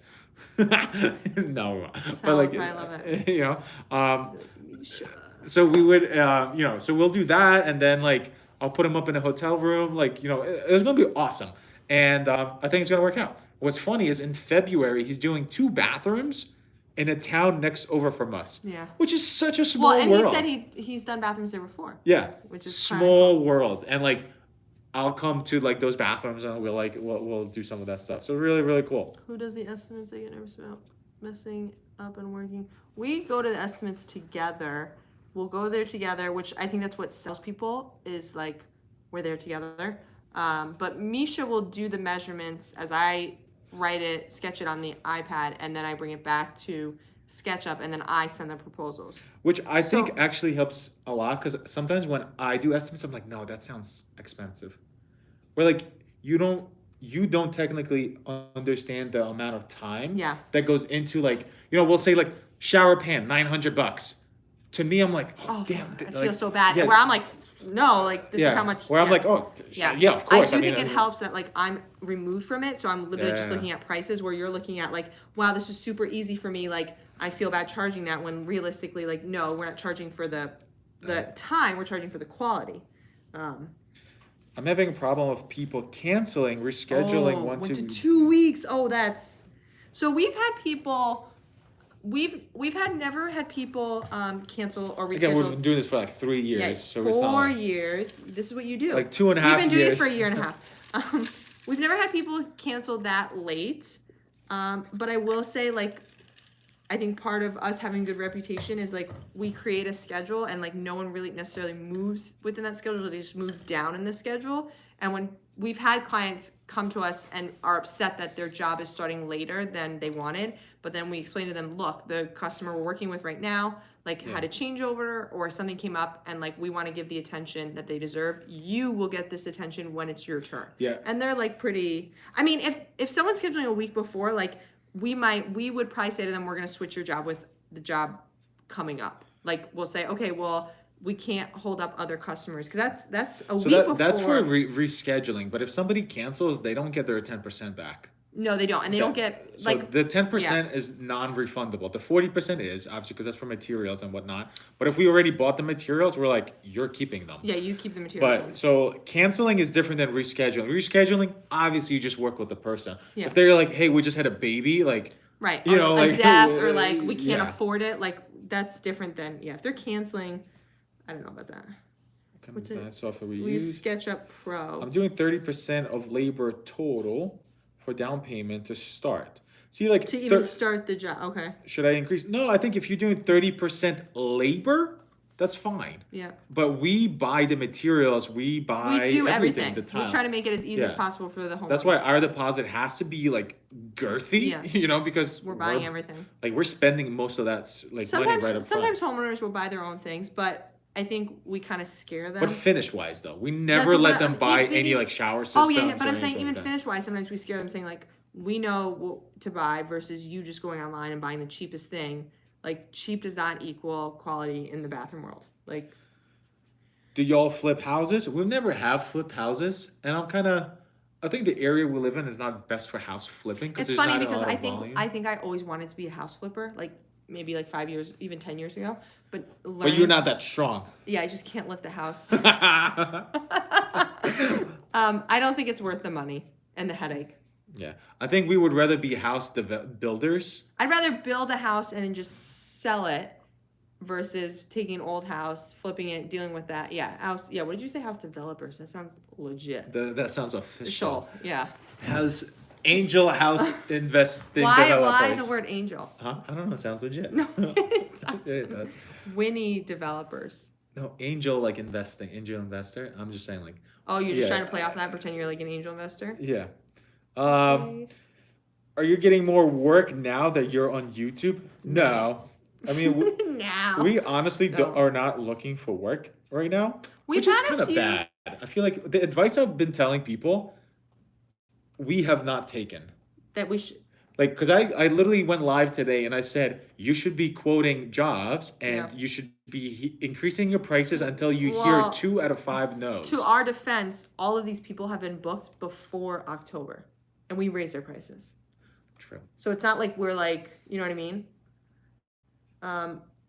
No, but like, I love it. So we would, so we'll do that. And then like, I'll put him up in a hotel room. Like, it's going to be awesome. And I think it's going to work out. What's funny is in February, he's doing 2 bathrooms in a town next over from us. Yeah. Which is such a small Well, and world. he said he's done bathrooms there before. Yeah. Which is Small cool. world. And like I'll come to like those bathrooms and we'll do some of that stuff. So really, really cool. Who does the estimates? I get nervous about messing up and working. We go to the estimates together. We'll go there together, which I think that's what sells people is like we're there together. But Misha will do the measurements as I write it, sketch it on the iPad, and then I bring it back to SketchUp, and then I send the proposals. Which I think So- actually helps a lot because sometimes when I do estimates, I'm like, no, that sounds expensive. Where like you don't technically understand the amount of time Yeah. that goes into like we'll say like shower pan $900. To me, I'm like, oh damn, I like, feel so bad. yeah, Where I'm like, no, like this is how much. Where I'm yeah. like, oh Yeah, yeah, of course. I do mean, think it helps that like I'm removed from it, so I'm literally just Yeah. looking at prices. Where you're looking at like, wow, this is super easy for me. Like I feel bad charging that when realistically, like, no, we're not charging for the time. We're charging for the quality. I'm having a problem with people canceling, rescheduling 1 to 2 weeks. Oh, that's so we've had people. We've never had people cancel or reschedule. Again, we've been doing this for like 3 years, Yeah, so it's not 4 like- years. This is what you do. Like 2.5 We've been doing years. this for a year and a half. We've never had people cancel that late. But I will say, like, I think part of us having a good reputation is like we create a schedule and like no one really necessarily moves within that schedule. They just move down in the schedule. And when we've had clients come to us and are upset that their job is starting later than they wanted, but then we explain to them, look, the customer we're working with right now, like had a changeover or something came up and like we want to give the attention that they deserve. You will get this attention when it's your turn. Yeah. And they're like pretty, I mean, if someone's scheduling a week before, like we would probably say to them, we're going to switch your job with the job coming up. Like we'll say, okay, well, we can't hold up other customers because that's a week before. That's for rescheduling. But if somebody cancels, they don't get their 10% back. No, they don't, and they don't get So like the 10% is non-refundable. The 40% is obviously because that's for materials and whatnot. But if we already bought the materials, we're like, you're keeping them. yeah, you keep the materials. But so canceling is different than rescheduling. Rescheduling, obviously, you just work with the person. Yeah. If they're like, hey, we just had a baby, like, right, you or know, a like death or like we can't yeah. afford it, like that's different than if they're canceling. I don't know about that. What's it? that software we We use use? SketchUp Pro. I'm doing 30% of labor total for down payment to start. See, like, To even start the job, okay. should I increase? No, I think if you're doing 30% labor, that's fine. Yeah. But we buy the materials, we buy We do everything. the We time. try to make it as easy as Yeah. possible for the homeowner. That's why our deposit has to be like girthy, Yeah. because we're buying everything. like we're spending most of that like money right up front. Sometimes homeowners will buy their own things, but I think we kind of scare them. But finish wise though, we That's never what let I- them buy they any need- like shower systems. Oh yeah, but or I'm saying anything even like that. finish wise, sometimes we scare them saying like we know what to buy versus you just going online and buying the cheapest thing. Like cheap does not equal quality in the bathroom world. Like Do y'all flip houses? We've never have flipped houses, and I think the area we live in is not best for house flipping because it's there's funny not because a lot I of think volume. I think I always wanted to be a house flipper, like maybe like 5 years, even 10 years ago. But But you're not that strong. Yeah, I just can't lift a house. I don't think it's worth the money and the headache. Yeah, I think we would rather be house builders. I'd rather build a house and then just sell it versus taking an old house, flipping it, dealing with that. Yeah, house. Yeah, what did you say? House developers. That sounds legit. That sounds official. Sure. Yeah. Has angel house investing Why developers. the word angel? Huh? I don't know. It sounds legit. No, it doesn't. It does. WINNI developers. No, angel like investing, angel investor. I'm just saying like. Oh, you're just Yeah. trying to play off that, pretend you're like an angel investor? Yeah. Are you getting more work now that you're on YouTube? No. I mean, Now. we honestly No. are not looking for work right now, We've which is had a kind of few- bad. I feel like the advice I've been telling people, we have not taken. That we should. Like, because I literally went live today and I said, you should be quoting jobs and Yeah. you should be increasing your prices until you hear Well, 2 out of 5 no's. To our defense, all of these people have been booked before October, and we raised their prices. True. So it's not like we're like, you know what I mean?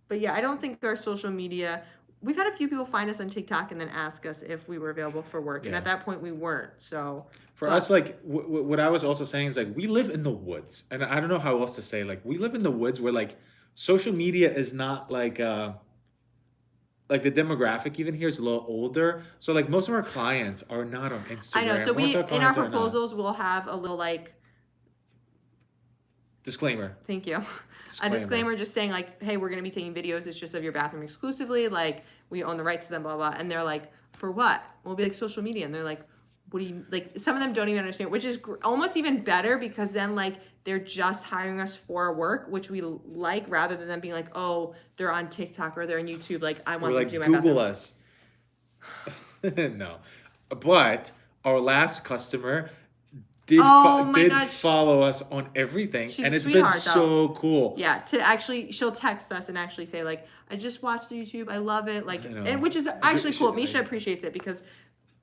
But yeah, I don't think our social media. we've had a few people find us on TikTok and then ask us if we were available for work. And Yeah. at that point we weren't. So For us, like what I was also saying is like we live in the woods, and I don't know how else to say. Like we live in the woods where like social media is not like the demographic even here is a little older. So like most of our clients are not on I know. So Instagram. Most we, of our in our clients are not. proposals, we'll have a little like, Disclaimer. thank you. A disclaimer just saying like, hey, we're going to be taking videos. It's just of your bathroom exclusively. Like we own the rights to them, blah, blah. And they're like, for what? We'll be like social media. And they're like, what do you, like some of them don't even understand, which is almost even better because then like they're just hiring us for work, which we like rather than them being like, oh, they're on TikTok or they're on YouTube. Like I want We're them like to do my Google bathroom. us. No, but our last customer did Oh my did God. follow us on everything, She's and a it's been sweetheart, so cool. Yeah, to actually, she'll text us and actually say like, I just watched the YouTube, I love it, like, I know. and which is actually She- cool. like- Misha appreciates it because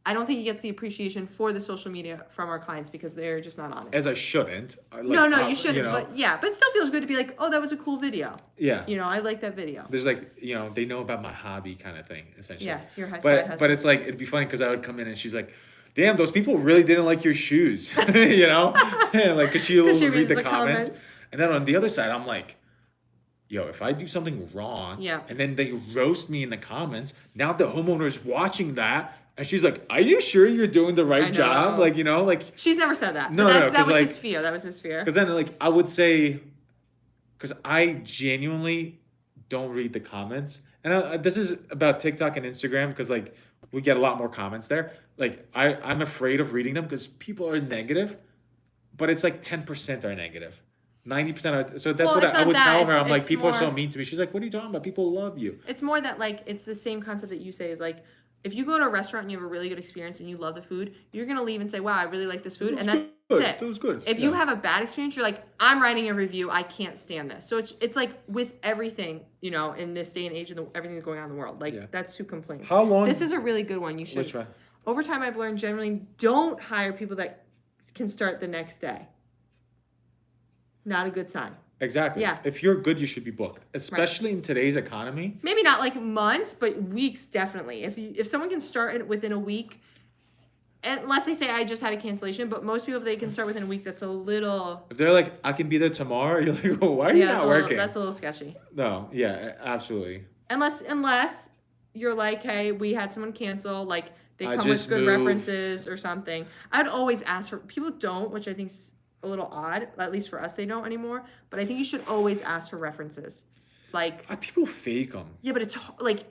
I don't think he gets the appreciation for the social media from our clients because they're just not on it. As I shouldn't. Like, No, you shouldn't. know, But yeah, but it still feels good to be like, oh, that was a cool video. yeah. You know, I like that video. There's like, they know about my hobby kind of thing, essentially. Yes, your side But hustle. it's like, it'd be funny because I would come in and she's like, damn, those people really didn't like your shoes, you know? Like, because she'll 'Cause she read reads the the comments. comments. And then on the other side, I'm like, yo, if I do something wrong, Yeah. and then they roast me in the comments, now the homeowner's watching that, and she's like, are you sure you're doing the I right job? know. Like, like, She's never said that. No, but no, that 'cause, was like- his fear. That was his fear. because then, like, I would say, because I genuinely don't read the comments. And this is about TikTok and Instagram because, like, we get a lot more comments there. Like, I'm afraid of reading them because people are negative, but it's like 10% are negative. 90% are. So that's Well, what it's I not would that. tell her. I'm like, It's people are so more- mean to me. She's like, what are you talking about? People love you. It's more that like it's the same concept that you say is like if you go to a restaurant and you have a really good experience and you love the food, you're gonna leave and say, "Wow, I really like this food," and that's Good. it. It was good. If you have a bad experience, you're like, "I'm writing a review. I can't stand this." So it's like with everything, in this day and age and everything that's going on in the world, like Yeah. that's who complains. How long? This is a really good one. You should. Which one? Over time, I've learned generally don't hire people that can start the next day. Not a good sign. Exactly. Yeah. If you're good, you should be booked, especially in today's economy. Maybe not like months, but weeks definitely. If someone can start it within a week, unless they say I just had a cancellation, but most people if they can start within a week, that's a little If they're like, I can be there tomorrow, you're like, well, why are you not working? that's a little sketchy. No, yeah, absolutely. Unless you're like, hey, we had someone cancel, like they I come with just good moved. references or something. I'd always ask for people don't, which I think's a little odd. At least for us, they don't anymore. But I think you should always ask for references. Like People fake them. yeah, but it's like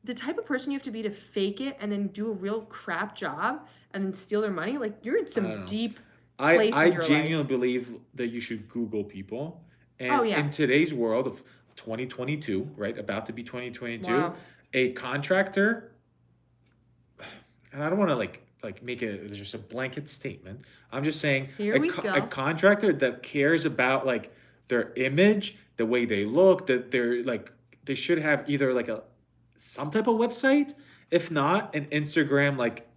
the type of person you have to be to fake it and then do a real crap job and then steal their money. Like you're in I don't some know. deep I place in your genuinely life. believe that you should Google people. And Oh, yeah. in today's world of 2022, right, about to be 2022, Wow. a contractor, and I don't want to like make just a blanket statement. I'm just saying Here we a go. contractor that cares about like their image, the way they look, that they're like they should have either like some type of website, if not an Instagram like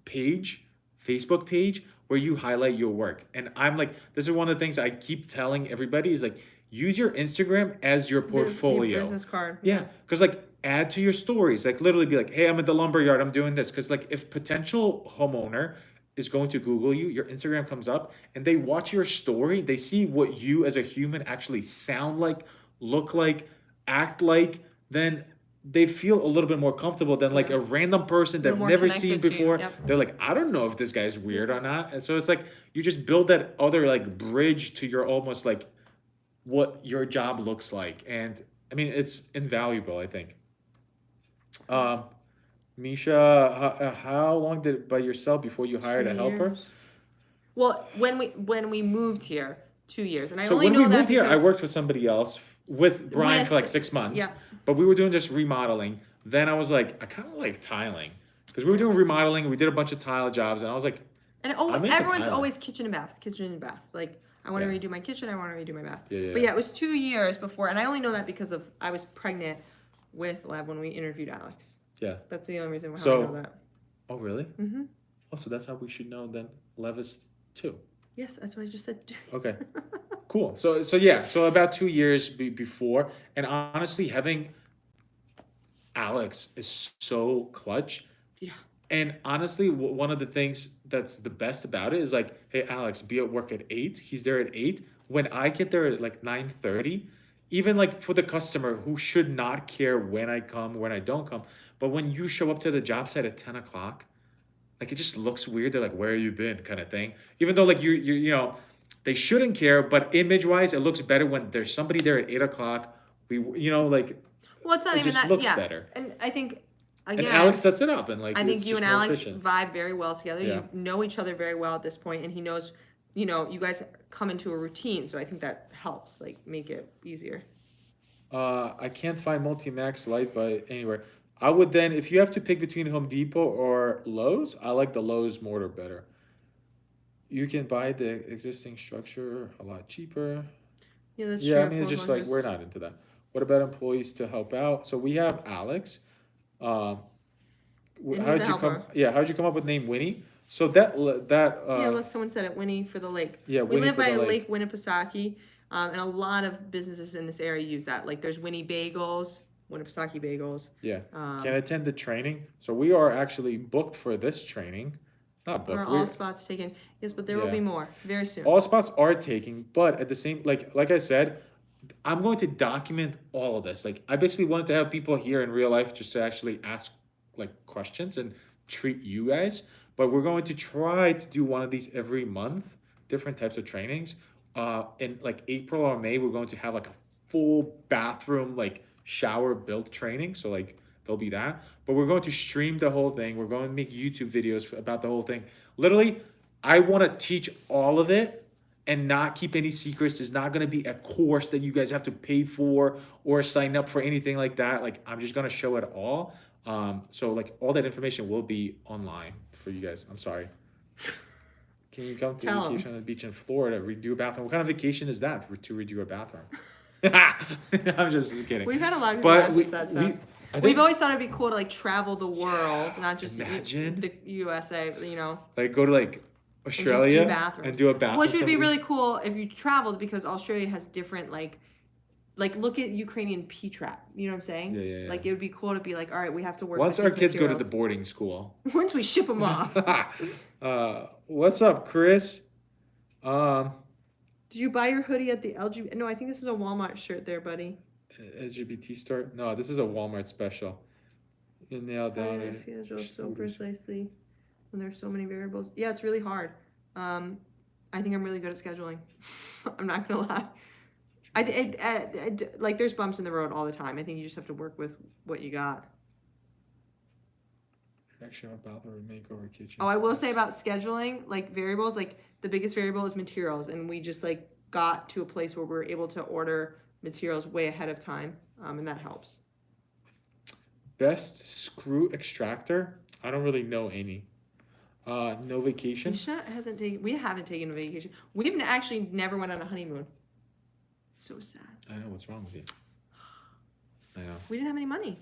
page, Facebook page where you highlight your work. And I'm like, this is one of the things I keep telling everybody is like, use your Instagram as your portfolio. Business card. Yeah, because like add to your stories, like literally be like, hey, I'm at the lumber yard, I'm doing this. Because like if potential homeowner is going to Google you, your Instagram comes up and they watch your story, they see what you as a human actually sound like, look like, act like, then they feel a little bit more comfortable than like Yeah. a random person They're they've more never connected seen to you, before. yep. They're like, I don't know if this guy's weird or not. And so it's like you just build that other like bridge to your almost like what your job looks like. And I mean, it's invaluable, I think. Misha, how long did it by yourself before you hired a 2 helper? years. Well, when we moved here, 2 years, and I So only when know we that moved here, I because- worked for somebody else with Brian for like 6 months. yeah. But we were doing just remodeling. Then I was like, I kind of like tiling because we were doing remodeling. We did a bunch of tile jobs, and I was like, And I'm into everyone's tiling. always kitchen and baths. Like I want to Yeah. redo my kitchen. I want to redo my bath. Yeah, But yeah. yeah, it was 2 years before, and I only know that because of I was pregnant with Lev when we interviewed Alex. yeah. That's the only reason why I So- know that. Oh, really? Mm-hmm. Oh, so that's how we should know then. Levis too. Yes, that's what I just said. Okay. Cool. So yeah. So about 2 years before, and honestly, having Alex is so clutch. Yeah. And honestly, one of the things that's the best about it is like, hey, Alex, be at work at 8. He's there at 8. When I get there at like 9:30, even like for the customer who should not care when I come, when I don't come, but when you show up to the job site at 10 o'clock, like it just looks weird. They're like, where you been, kind of thing. Even though like you know, they shouldn't care, but image wise, it looks better when there's somebody there at 8 o'clock. Like Well, it's not it even just that. looks Yeah, better. and I think And again, Alex sets it up, and like I think it's you just and more Alex efficient. vibe very well together. Yeah. You know each other very well at this point, and he knows, you guys come into a routine. So I think that helps, like, make it easier. I can't find Multi-Max Light by anywhere. I would then, if you have to pick between Home Depot or Lowe's, I like the Lowe's mortar better. You can buy the existing structure a lot cheaper. Yeah, that's Yeah, I true. mean, it's Four just like we're hundred. not into that. What about employees to help out? So we have Alex. Um, And he's a how'd you come? helper. Yeah, how'd you come up with name Winnie? So that Yeah, look, someone said it. Winnie for the lake. yeah, We Winnie live for by the Lake lake. Winnipesaukee, and a lot of businesses in this area use that. Like, there's Winnie Bagels, Winnipesaukee Bagels. Yeah, can Um, attend the training. So we are actually booked for this training. Not are booked. all We're spots taken? Yes, but there will yeah. be more very soon. All spots are taking, but at the same like I said, I'm going to document all of this. Like I basically wanted to have people here in real life just to actually ask like questions and treat you guys. But we're going to try to do one of these every month, different types of trainings. In like April or May, we're going to have like a full bathroom like shower built training. So like there'll be that. But we're going to stream the whole thing. We're going to make YouTube videos about the whole thing. Literally, I want to teach all of it and not keep any secrets. There's not going to be a course that you guys have to pay for or sign up for anything like that. Like I'm just going to show it all. So like all that information will be online for you guys. I'm sorry. Can you come to Tell 'em. vacation on the beach in Florida, redo a bathroom? What kind of vacation is that to redo a bathroom? I'm just kidding. We've had a lot of people But ask us that stuff. I We've think always thought it'd be cool to like travel the world, not just imagine. the USA. Like go to like And just Australia do bathrooms. and do a bathroom. Which would be something. really cool if you traveled, because Australia has different like look at Ukrainian P-trap. You know what I'm saying? Yeah. Like it would be cool to be like, all right, we have to work. Once with our these kids go to the materials. boarding school. Once we ship them off. What's up, Chris? Did you buy your hoodie at the LGBT? No, I think this is a Walmart shirt there, buddy. LGBT store? No, this is a Walmart special. You nailed How down do I it. schedule so precisely when there's so many variables? Yeah, it's really hard. I think I'm really good at scheduling. I'm not gonna lie. Like there's bumps in the road all the time. I think you just have to work with what you got. Actually, bathroom makeover kitchen. Oh, I will say about scheduling, like variables, like the biggest variable is materials, and we just like got to a place where we're able to order materials way ahead of time, and that helps. Best screw extractor? I don't really know any. No vacation. Misha hasn't taken. We haven't taken a vacation. We even actually never went on a honeymoon. So sad. I know what's wrong with you. I know. We didn't have any money.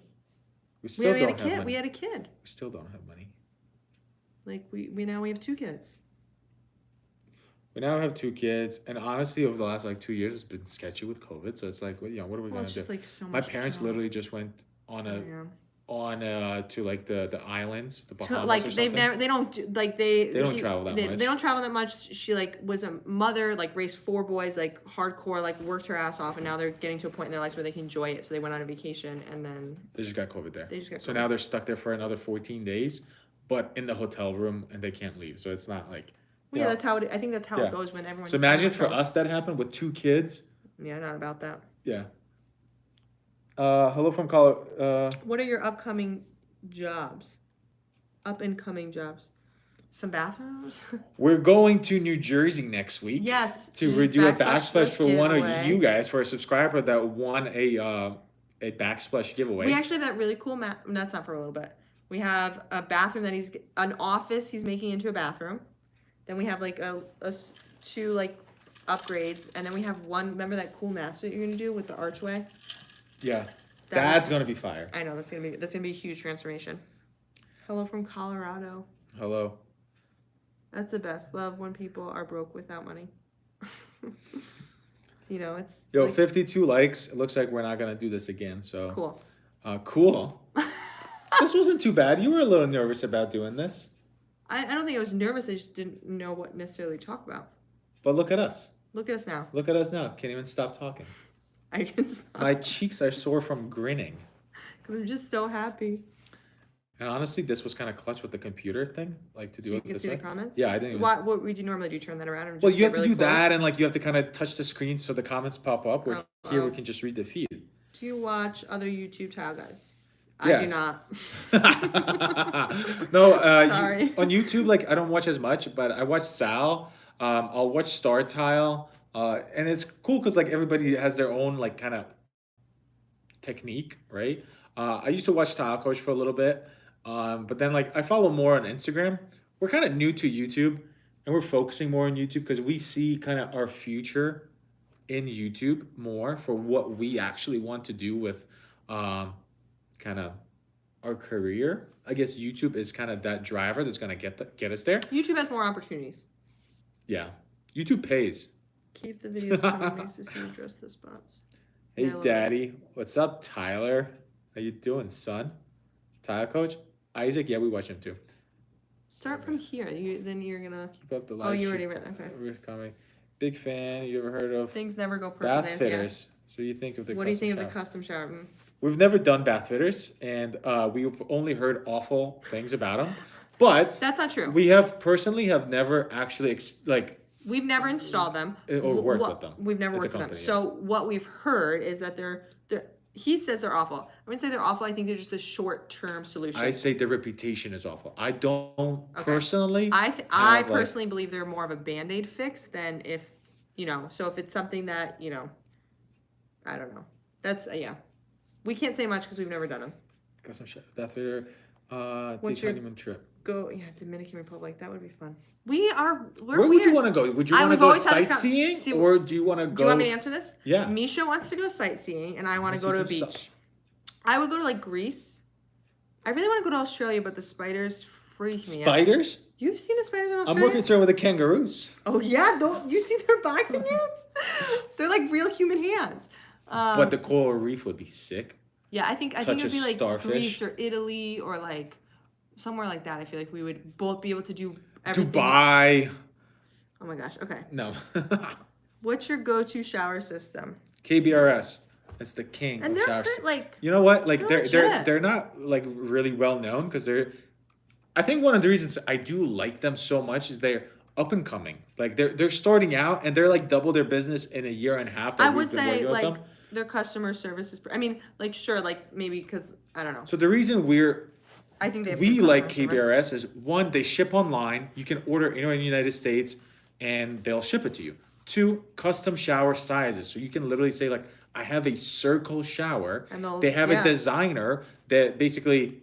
We still We had a don't have kid. money. We had a kid. We still don't have money. Like we now we have 2 kids. We now have 2 kids, and honestly, over the last like 2 years, it's been sketchy with COVID. So it's like, what are we Well, gonna it's do? just like so much. My parents travel. literally just went on to like the islands, the Bahamas Like or they've something. never, they don't like they don't travel that much. They don't travel that much. She like was a mother, like raised 4 boys, like hardcore, like worked her ass off, and now they're getting to a point in their lives where they can enjoy it. So they went on a vacation, and then They just got COVID there. They just got So COVID. now they're stuck there for another 14 days, but in the hotel room, and they can't leave. So it's not like. well, yeah, that's how I think that's how Yeah. it goes when everyone. So imagine for travels. us that happened with 2 kids. Yeah, not about that. Yeah. Hello from Colorado. What are your upcoming jobs? Up and coming jobs. Some bathrooms. We're going to New Jersey next week. Yes. To redo a Backsplash backsplash for one of giveaway. you guys, for a subscriber that won a backsplash giveaway. We actually have that really cool that's not for a little bit. We have a bathroom that an office he's making into a bathroom. Then we have like a 2 like upgrades, and then we have one. Remember that cool master that you're gonna do with the archway? Yeah, That that's gonna be fire. I know that's gonna be a huge transformation. Hello from Colorado. Hello. That's the best. Love when people are broke without money. It's Yo, like, 52 likes. It looks like we're not gonna do this again. So cool. Cool. This wasn't too bad. You were a little nervous about doing this, I don't think I was nervous. I just didn't know what necessarily to talk about. but look at us. Look at us now. Look at us now. Can't even stop talking. I can stop. My cheeks are sore from grinning. Because I'm just so happy. And honestly, this was kind of clutch with the computer thing, like to do So you it can this see way. the comments? Yeah, I didn't even. What would you normally do? Turn that around and just Well, you get have to really do that, close? and like you have to kind of touch the screen so the comments pop up. Where here we can just read the feed. Do you watch other YouTube tile guys? Yes. I do not. No, Sorry. on YouTube, like I don't watch as much, but I watch Sal. I'll watch Star Tile, and it's cool because like everybody has their own like kind of technique, right? I used to watch Tile Coach for a little bit, but then like I follow more on Instagram. We're kind of new to YouTube, and we're focusing more on YouTube because we see kind of our future in YouTube more for what we actually want to do with kind of our career. I guess YouTube is kind of that driver that's gonna get us there. YouTube has more opportunities. Yeah, YouTube pays. Keep the videos coming so you address the spots. Hey, Yeah, Lois. Daddy, what's up, Tyler? How you doing, son? Tile Coach Isaac, yeah, we watch him too. Start from here. Then you're gonna. Keep up the live. Oh, you stream. already read. Okay. We're coming. Big fan. You ever heard of Things never go perfectly. bath as- fitters? So you think of the What do you think custom of the shower. custom shower? We've never done bath fitters, and we've only heard awful things about them. But That's not true. we have personally have never actually We've never installed them or worked with them. We've never It's a worked with them. company, So what we've heard is that they're. He says they're awful. I'm gonna say they're awful. I think they're just a short-term solution. I say their reputation is awful. I don't personally. I personally believe they're more of a Band-Aid fix than if So if it's something that I don't know. That's yeah. We can't say much because we've never done them. Custom bath fitter. What's Take your- honeymoon trip. Dominican Republic. That would be fun. Where would you want to go? Would you want to we've go always had this sightseeing, see, or do you want to go? Do you want me to answer this? Yeah. Misha wants to go sightseeing, and I want to Let's go to a see some beach. stuff. I would go to like Greece. I really want to go to Australia, but the spiders freak me out. Spiders? You've seen the spiders in I'm Australia? more concerned with the kangaroos. Oh yeah, don't you see their boxing hands? They're like real human hands. But the coral reef would be sick. Yeah, I think Touch it would a be like starfish. Greece or Italy or like somewhere like that. I feel like we would both be able to do everything. Dubai. Oh my gosh. Okay. No. What's your go-to shower system? KBRS. It's the king And of they're showers. like You know what? Like They're they're legit. they're not like really well known because they're. I think one of the reasons I do like them so much is they're up and coming. Like they're starting out and they're like double their business in a year and a half. That I we've would been say working with like them. their customer service is. I mean, like sure, like maybe because I don't know. So the reason I think they have we good like customer service. KBRS is one, they ship online. You can order anywhere in the United States and they'll ship it to you. Two, custom shower sizes. So you can literally say like, I have a circle shower. And they have yeah. a designer that basically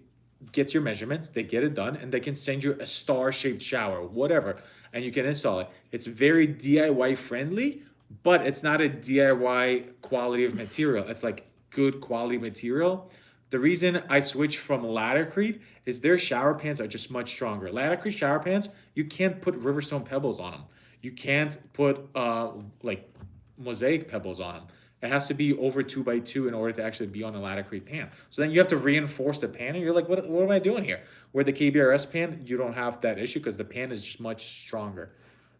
gets your measurements, they get it done, and they can send you a star-shaped shower, whatever, and you can install it. It's very DIY friendly, but it's not a DIY quality of material. It's like good quality material. The reason I switched from Latticrete is their shower pans are just much stronger. Latticrete shower pans, you can't put Riverstone pebbles on them. You can't put like mosaic pebbles on them. It has to be over 2x2 in order to actually be on a Latticrete pan. So then you have to reinforce the pan, and you're like, what am I doing here? Where the KBRS pan, you don't have that issue because the pan is just much stronger.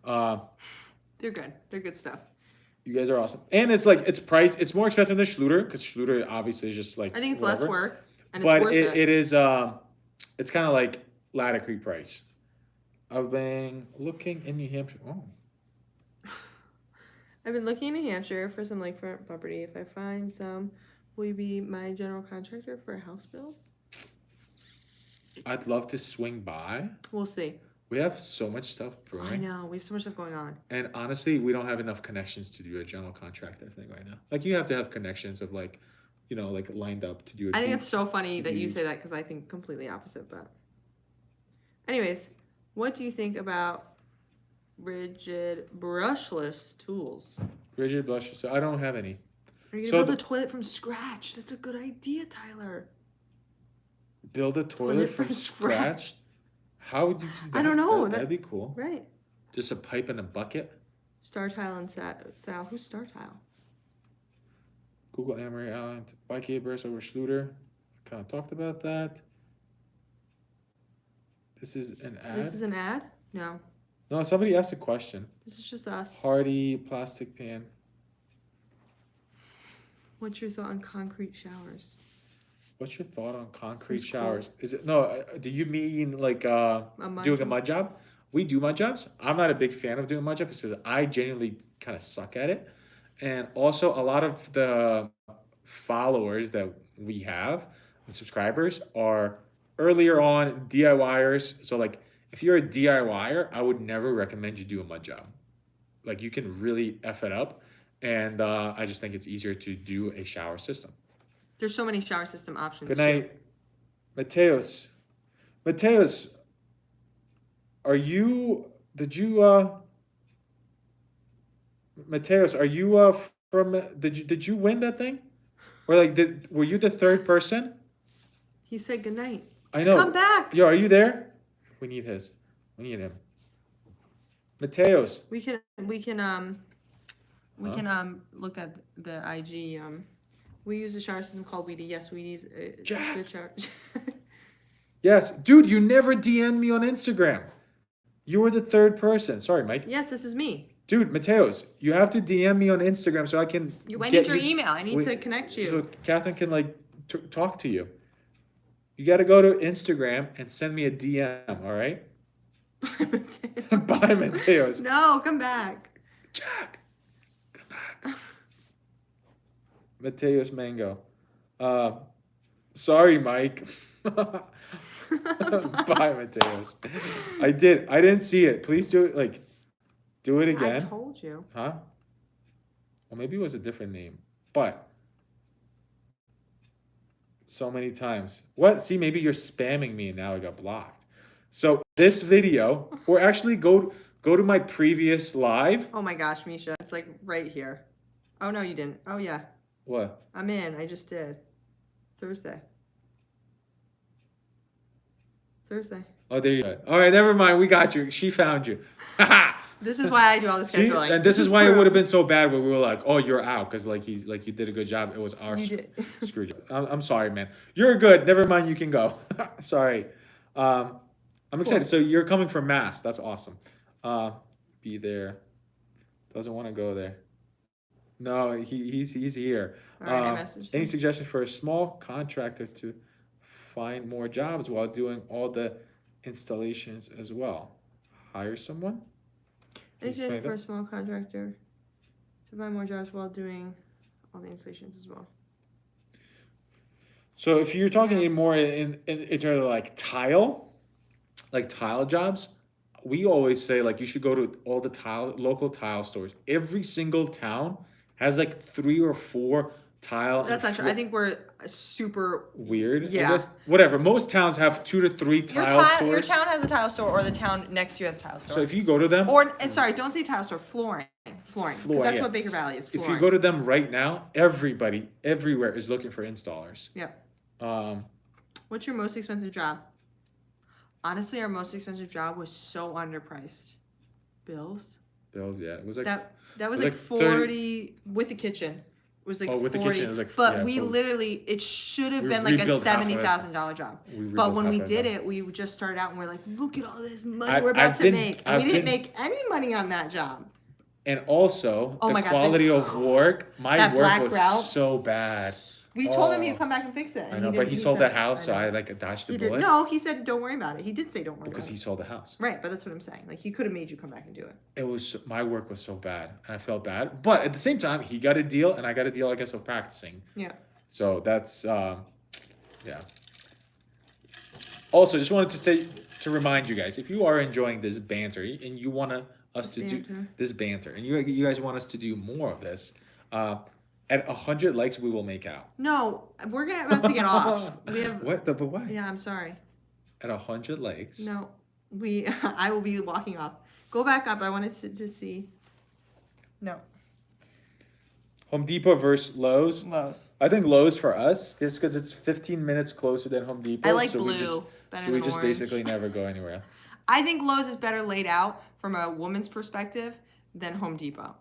They're good. They're good stuff. You guys are awesome. And it's like, it's priced, it's more expensive than Schluter because Schluter obviously is just like, I think it's whatever. less work and But it's worth it. it is, it's kind of like Latticrete price. I've been looking in New Hampshire. Oh. I've been looking in New Hampshire for some lakefront property. If I find some, will you be my general contractor for a house build? I'd love to swing by. We'll see. We have so much stuff brewing. I know. We have so much stuff going on. And honestly, we don't have enough connections to do a general contractor thing right now. Like you have to have connections of like, like lined up to do it. I think it's so funny that you say that because I think completely opposite. But anyways, what do you think about rigid brushless tools? Rigid blushes. So I don't have any. Are you So gonna build a toilet from scratch? That's a good idea, Tyler. Build a toilet from scratch? How would you do that? I don't know. That'd be cool. Right. Just a pipe and a bucket. Star Tile and Sal. Who's Star Tile? Google Amory Island. Why KBRS over Schluter? kind of talked about that. This is an This ad. is an ad? No. No, somebody asked a question. This is just us. Hardy plastic pan. What's your thought on concrete showers? What's your thought on concrete Since showers? Is it no? Do you mean like mud doing a job? mud job? We do mud jobs. I'm not a big fan of doing mud jobs because I genuinely kind of suck at it, and also a lot of the followers that we have and subscribers are earlier on DIYers. So like, if you're a DIYer, I would never recommend you do a mud job. Like you can really f it up, and I just think it's easier to do a shower system. There's so many shower system options Good too. night, Mateos. Mateos, are you? Did you? Mateos, are you from? Did you win that thing? Or like, were you the third person? He said good night. I know. Come back. Yo, are you there? We need his. We need him. Mateos. We can look at the IG. We use a shower system called WINNI. Yes, WINNI's Jack. good shower. Yes, dude. You never DM'd me on Instagram. You were the third person. Sorry, Mike. Yes, this is me. Dude, Mateos, you have to DM me on Instagram so I can. I need your email. I need to connect you. So Catherine can like talk to you. You got to go to Instagram and send me a DM. All right. Bye, Mateo. Bye, Mateos. No, come back. Jack, come back. Mateos Mango. Sorry, Mike. Bye, Mateos. I didn't see it. Please do it. Like, do it again. I told you. Huh? Well, maybe it was a different name. But so many times. What? See, maybe you're spamming me and now I got blocked. So this video, or actually go to my previous live. Oh my gosh, Misha. It's like right here. Oh no, you didn't. Oh yeah. What? I'm in. I just did. Thursday. Oh, there you go. All right, never mind. We got you. She found you. This is why I do all the See, scheduling. and this is why it proof. would have been so bad when we were like, "Oh, you're out," because like you did a good job. It was our You did. screw job. I'm sorry, man. You're good. Never mind. You can go. Sorry. I'm excited. So you're coming from Mass. That's awesome. Be there. Doesn't want to go there. No, he's here. All right, I messaged Any him. suggestions for a small contractor to find more jobs while doing all the installations as well? Hire someone? Can you Any explain suggestion for a that? small contractor to find more jobs while doing all the installations as well? So if you're talking Yeah. more in terms of like tile jobs, we always say like you should go to all the local tile stores. Every single town has like 3 or 4 tile. That's not true. I think we're super weird. I Yeah. guess. Whatever. Most towns have 2 to 3 tile stores. Your town has a tile store, or the town next to you has a tile store. So if you go to them, Or sorry, don't say tile store, flooring, because that's yeah. what Baker Valley is. if Flooring. you go to them right now, everybody everywhere is looking for installers. Yeah. Um, What's your most expensive job? Honestly, our most expensive job was so underpriced. Bills. Bills, yeah, it was like That was it like was like 40 with the kitchen. It was like Oh, with the 40. kitchen, it was like- but yeah, we but- literally, it should have We been like a rebuilt half of it. $70,000 job. We rebuilt But when half we of did it. it, we just started out and we're like, look at all this money I- we're about I've to been- make. And I've we didn't been- make any money on that job. and also Oh the my God, quality of work. My that work black was route. so bad. We told him Oh. he'd come back and fix it. I and know, he but didn't- he sold said- the house, so know. I like dodged the He did. bullet No, he said, don't worry about it. He did say, don't worry because about he it. sold the house. Right, but that's what I'm saying. Like, he could have made you come back and do it. It was my work was so bad, and I felt bad. But at the same time, he got a deal, and I got a deal, I guess, of practicing. Yeah. So that's yeah. Also, just wanted to say to remind you guys, if you are enjoying this banter and you want us to do banter. this banter, and you guys want us to do more of this, at 100 likes we will make out. No, we're gonna have to get off. We have. What? But why? Yeah, I'm sorry. At 100 likes. No, I will be walking off. Go back up. I wanted to see. No. Home Depot versus Lowe's. Lowe's. I think Lowe's for us, just because it's 15 minutes closer than Home Depot. I like so blue we just, better so we than just orange. basically never go anywhere. I think Lowe's is better laid out from a woman's perspective than Home Depot.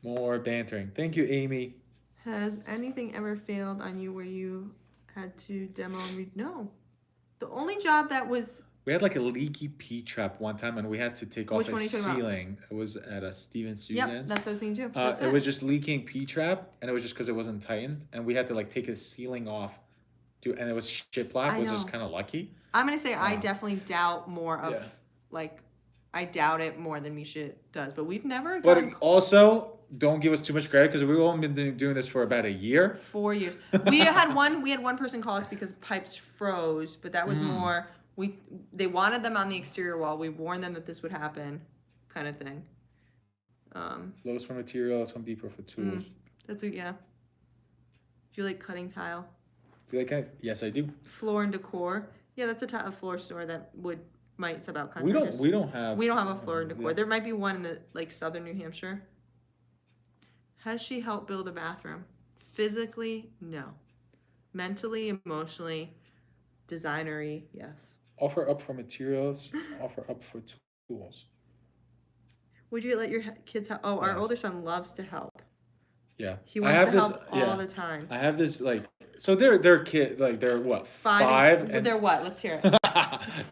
More bantering. Thank you, Amy. Has anything ever failed on you where you had to demo and no. The only job that was, We had like a leaky P trap one time, and we had to take off which a one are you talking about? ceiling. It was at a Steven Yep, Suzanne's. that's what I was thinking too. That's It was just leaking P trap, and it was just because it wasn't tightened, and we had to like take the ceiling off, and it was shiplap. I Was just know. kind of lucky. I'm gonna say I definitely doubt more of Yeah. like, I doubt it more than Misha does, but we've never But gotten also, don't give us too much credit because we've only been doing this for about a year. 4 years. We had one person call us because pipes froze, but that was more they wanted them on the exterior wall. We warned them that this would happen, kind of thing. Lowe's for materials, Home Depot for tools. That's a yeah. Do you like cutting tile? Do you like it? Yes, I do. Floor and decor. Yeah, that's a floor store that might sub out We contractors. don't have a floor and decor. yeah. There might be one in the like southern New Hampshire. Has she helped build a bathroom? Physically, no. Mentally, emotionally, designery, yes. Offer up for materials, offer up for tools. Would you let your kids help? Oh, our Yes. older son loves to help. Yeah. He wants to help all the time. I have this like so they're kid like they're what five and they're what? Let's hear it.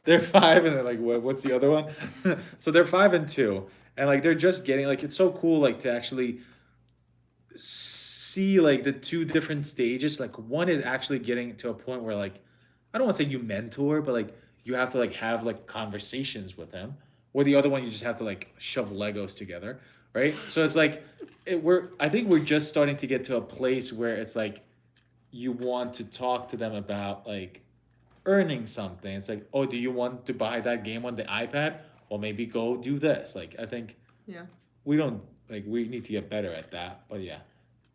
they're 5 and they're like what's the other one? So they're 5 and 2 and like they're just getting like it's so cool like to actually see like the two different stages. Like one is actually getting to a point where like I don't want to say you mentor, but like you have to like have like conversations with him. Or the other one you just have to like shove Legos together, right? So it's like I think we're just starting to get to a place where it's like you want to talk to them about like earning something. It's like, oh, do you want to buy that game on the iPad? Well, maybe go do this. Like I think Yeah. we don't like we need to get better at that. But yeah,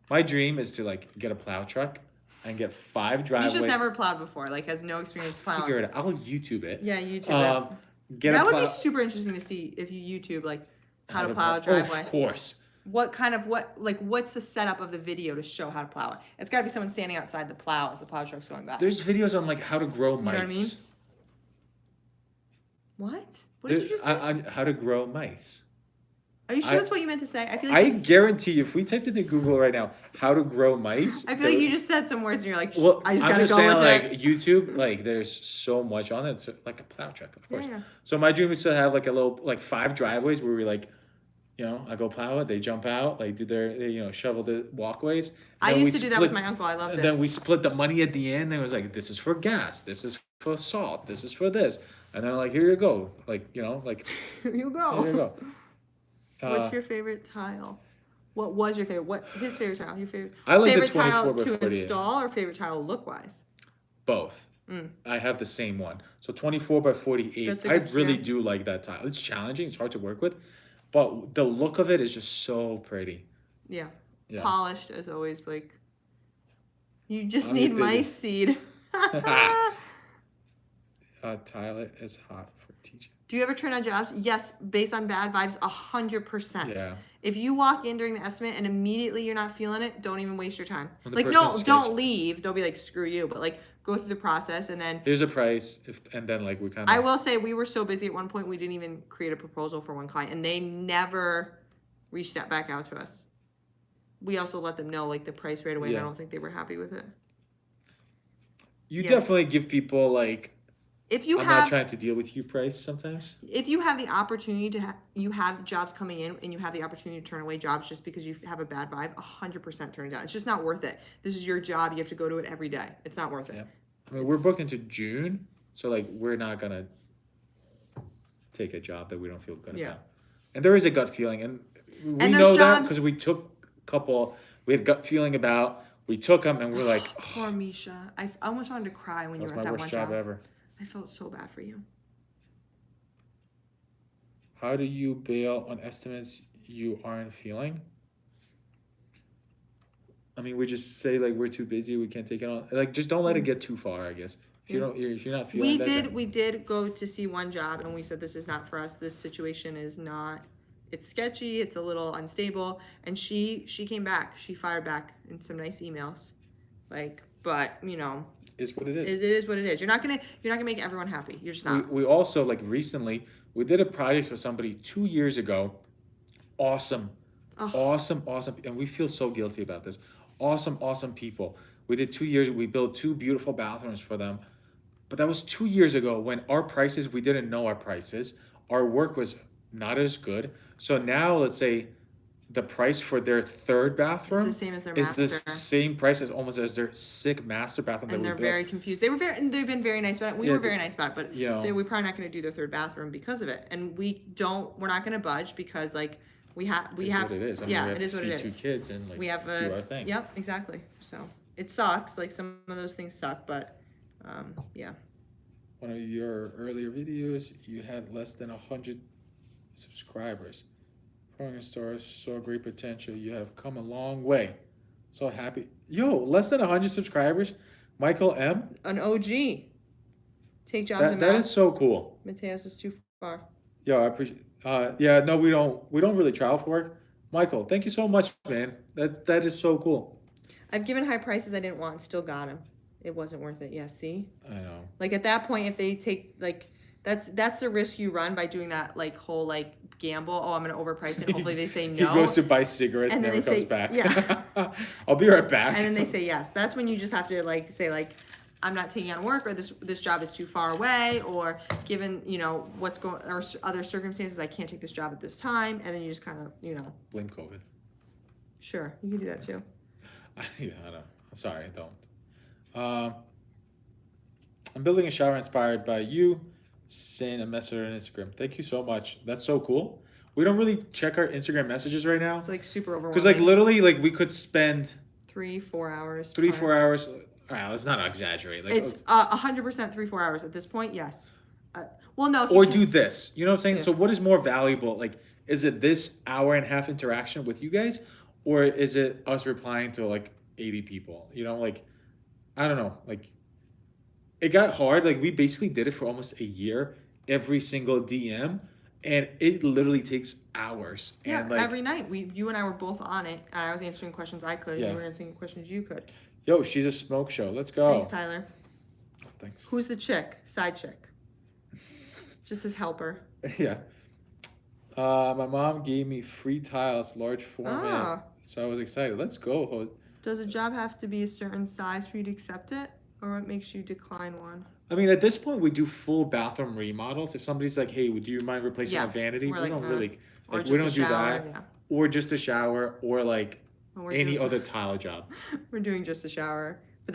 my dream is to like get a plow truck and get 5 driveways. He's just never plowed before. Like has no experience plowing. Figure it out. I'll YouTube it. Yeah, YouTube it. Get That a would plow. be super interesting to see if you YouTube like how to plow a Oh, driveway. of course. What's the setup of the video to show how to plow it? It's got to be someone standing outside the plow as the plow truck's going by. There's videos on like how to grow mice. know what I mean? What did you just say? On how to grow mice. Are you sure that's what you meant to say? I feel I like guarantee you, if we typed into Google right now, how to grow mice. I feel like you just said some words and you're like, Well, I just I'm gotta just go saying, with like it. YouTube, like there's so much on it. It's like a plow truck, of course. Yeah. So my dream is to have like a little, like 5 driveways where we like, you know, I go plow it, they jump out, like do they shovel the walkways. I Then used we to do that with my uncle. I loved And it. then we split the money at the end. And it was like, this is for gas, this is for salt, this is for this. And then like, here you go, like like Here you go. here you go. What's your favorite tile? What was your favorite? What his favorite tile? Your favorite? I like the favorite 24 tile by to 48. install or favorite tile look wise? Both. I have the same one. So 24 by 48. That's a I good really share. do like that tile. It's challenging. It's hard to work with. But the look of it is just so pretty. Yeah. Yeah. Polished as always. Like you just I'm need the mice biggest. seed. Tyler is hot for teaching. Do you ever turn on jobs? Yes, based on bad vibes, 100%. Yeah. If you walk in during the estimate and immediately you're not feeling it, don't even waste your time. When the Like, no, person's don't sketchy. leave. Don't be like, screw you. But like, go through the process and then. Here's a price. And then like we kind I of. will say we were so busy at one point we didn't even create a proposal for one client, and they never reached out back out to us. We also let them know like the price right away, and I Yeah. don't think they were happy with it. You Yes. definitely give people like. If you I'm not have trying to deal with you price sometimes. if you have the opportunity to you have jobs coming in and you have the opportunity to turn away jobs just because you have a bad vibe, 100% turn it down. It's just not worth it. This is your job. You have to go to it every day. It's not worth it. Yeah. I mean, we're booked into June, so like we're not gonna take a job that we don't feel good Yeah. about. And there is a gut feeling, and we And know those that jobs- because we took a couple. We had gut feeling about. We took them, and we're like, oh, Poor Misha. I almost wanted to cry when that's you my were at that worst one job job. ever. I felt so bad for you. How do you bail on estimates you aren't feeling? I mean, we just say like we're too busy, we can't take it on. Like, just don't let it get too far. I guess if you're not feeling that. We did go to see one job and we said this is not for us. This situation is not. It's sketchy. It's a little unstable. And she came back. She fired back in some nice emails, like. But Is what it is. it is what it is. You're not gonna make everyone happy. You're just not. We also like recently we did a project for somebody 2 years ago. Awesome, Oh. awesome, and we feel so guilty about this. Awesome people. We did 2 years. We built 2 beautiful bathrooms for them. But that was 2 years ago when our prices, we didn't know our prices. Our work was not as good. So now, let's say the price for their third It's the bathroom same as their is the master. same price as almost as their sick master bathroom that And we they're built. very confused. They've been very nice about it. We Yeah, were very nice about it, but you know. we're probably not going to do their third bathroom because of it. And we're not going to budge because like we have, It's what it is. I mean, yeah, we have it to is what it feed is. 2 kids and like We have do our thing. yep, exactly. So it sucks. Like some of those things suck, but yeah. One of your earlier videos, you had less than 100 subscribers. Growing stars, saw great potential. You have come a long way. So happy. Yo, less than 100 subscribers. Michael M. An OG. Take jobs in That math. is so cool. Mateos is too far. Yo, I appreciate. Yeah, no, we don't really travel for work. Michael, thank you so much, man. That is so cool. I've given high prices I didn't want, still got them. It wasn't worth it. Yeah, see? I know. Like at that point, if they take like that's the risk you run by doing that like whole like gamble. Oh, I'm gonna overprice it. Hopefully they say no. He goes to buy cigarettes, And then never they comes say- back. yeah. I'll be right back. And then they say yes. That's when you just have to like say like, I'm not taking on work, or this job is too far away, or given what's going or other circumstances, I can't take this job at this time. And then you just kind of Blame COVID. sure, you can do that too. Yeah, I know. I'm sorry, I don't. I'm building a shower inspired by you. Send a message on Instagram. Thank you so much. That's so cool. We don't really check our Instagram messages right now It's like super overwhelming. because, like, literally, like we could spend 3-4 hours. 3-4 hours. All right, let's not exaggerate. Like, It's 100% 3-4 hours at this point. Yes. Well, no. If or you do this. You know what I'm saying? Yeah. So, what is more valuable? Like, is it this hour and a half interaction with you guys, or is it us replying to like 80 people? Like, I don't know. Like, it got hard. Like, we basically did it for almost a year, every single DM, and it literally takes hours. Yeah, And like, every night you and I were both on it, and I was answering questions I could, and Yeah. you were answering questions you could. yo, she's a smoke show. Let's go. Thanks, Tyler. Thanks. Who's the chick? Side chick. Just his helper. Yeah. My mom gave me free tiles, large format. Ah. So I was excited. Let's go. Does a job have to be a certain size for you to accept it, or what makes you decline one? I mean, at this point, we do full bathroom remodels. If somebody's like, "Hey, would you mind replacing Yeah, my vanity?" we're We like, don't really, or like, just we a don't do shower, that, yeah. or just a shower, or like But we're any doing- other tile job. We're doing just a shower, but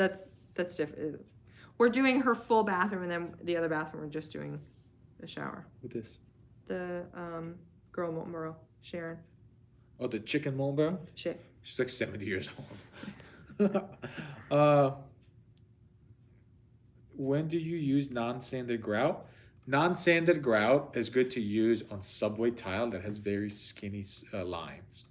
that's different. We're doing her full bathroom, and then the other bathroom we're just doing the shower. With this, The girl Molten Borough, Sharon, oh, the chicken Mulborough. chick. She's like 70 years old. When do you use non-sanded grout? Non-sanded grout is good to use on subway tile that has very skinny lines.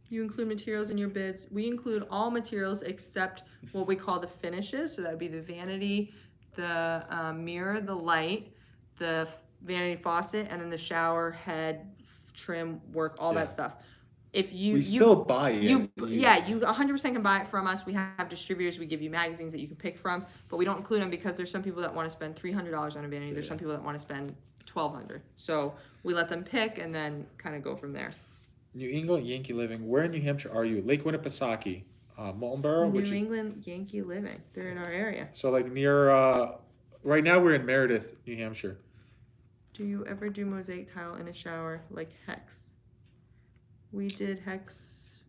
You include materials in your bids. We include all materials except what we call the finishes. So that would be the vanity, the mirror, the light, the vanity faucet, and then the shower head, trim work, all Yeah. that stuff. If you We still buy it. you 100% can buy it from us. We have distributors. We give you magazines that you can pick from, but we don't include them because there's some people that want to spend $300 on a vanity. There's some people that want to spend $1,200. So we let them pick and then kind of go from there. New England Yankee Living. Where in New Hampshire are you? Lake Winnipesaukee, Molten Borough, New which is England Yankee Living. They're in our area. so like near. Right now we're in Meredith, New Hampshire. Do you ever do mosaic tile in a shower like hex? We did hex.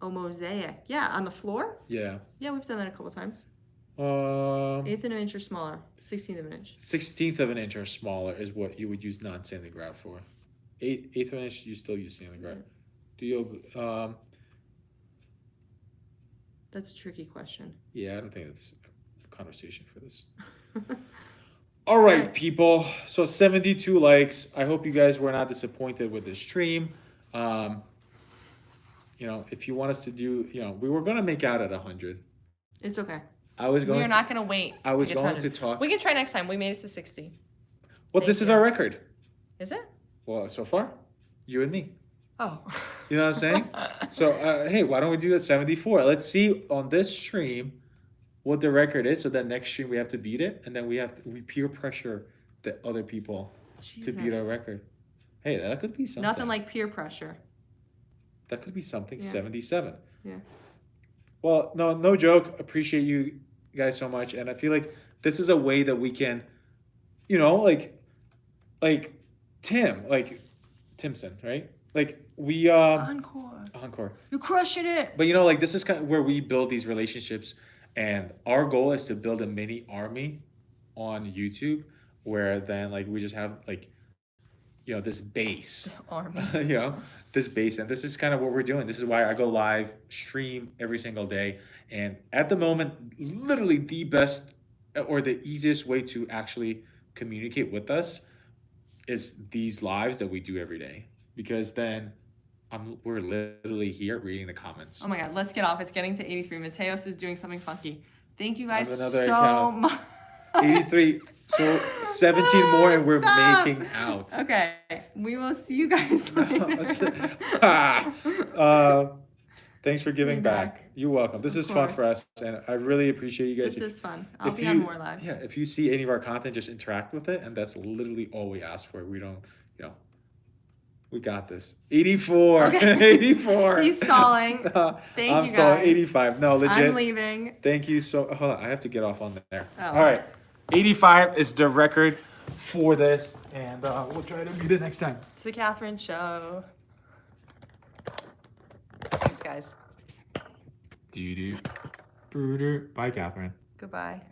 Oh, mosaic. Yeah, on the floor. Yeah. Yeah, we've done that a couple times. 1/8 of an inch or smaller. 16th of an inch. 16th of an inch or smaller is what you would use non-sanded grout for. 1/8 of an inch, you still use sanded grout. Do you? That's a tricky question. Yeah, I don't think it's a conversation for this. All right, people. So 72 likes. I hope you guys were not disappointed with this stream. If you want us to do, we were gonna make out at 100. It's okay. I was going. We are not going to wait. I was to get going 100. to talk. We can try next time. We made it to 60. Well, this Thank is you. our record. Is it? Well, so far, you and me. Oh. You know what I'm saying? So, hey, why don't we do that 74? Let's see on this stream what the record is. So that next stream we have to beat it, and then we peer pressure the other people to beat our Jesus. record. Hey, that could be something. Nothing like peer pressure. That could be something. Yeah. 77. Yeah. Well, no joke. Appreciate you guys so much, and I feel like this is a way that we can, you know, like Tim, like Timson, right? Like we Encore. Encore. You're crushing it. But you know, like this is kind of where we build these relationships, and our goal is to build a mini army on YouTube, where then like we just have like this base, Army. this base, and this is kind of what we're doing. This is why I go live, stream every single day, and at the moment, literally the best or the easiest way to actually communicate with us is these lives that we do every day, because then we're literally here reading the comments. Oh my God, let's get off. It's getting to 83. Mateos is doing something funky. Thank you guys Another so account. much. 83. So 17 more and we're Stop. making out. Okay, we will see you guys later. Thanks for giving Be back. back. You're welcome. This Of is fun for course. us, and I really appreciate you guys. This is fun. I'll if be you, on more lives. Yeah, if you see any of our content, just interact with it, and that's literally all we ask for. We don't, we got this. 84. Okay. 84. He's stalling. Thank I'm you sorry. guys. 85. No, legit. I'm leaving. Thank you so. Hold on, I have to get off on there. Oh. All right, 85 is the record for this, and we'll try to beat it next time. It's the Catherine Show. Thanks, guys. Bye, Catherine. Goodbye.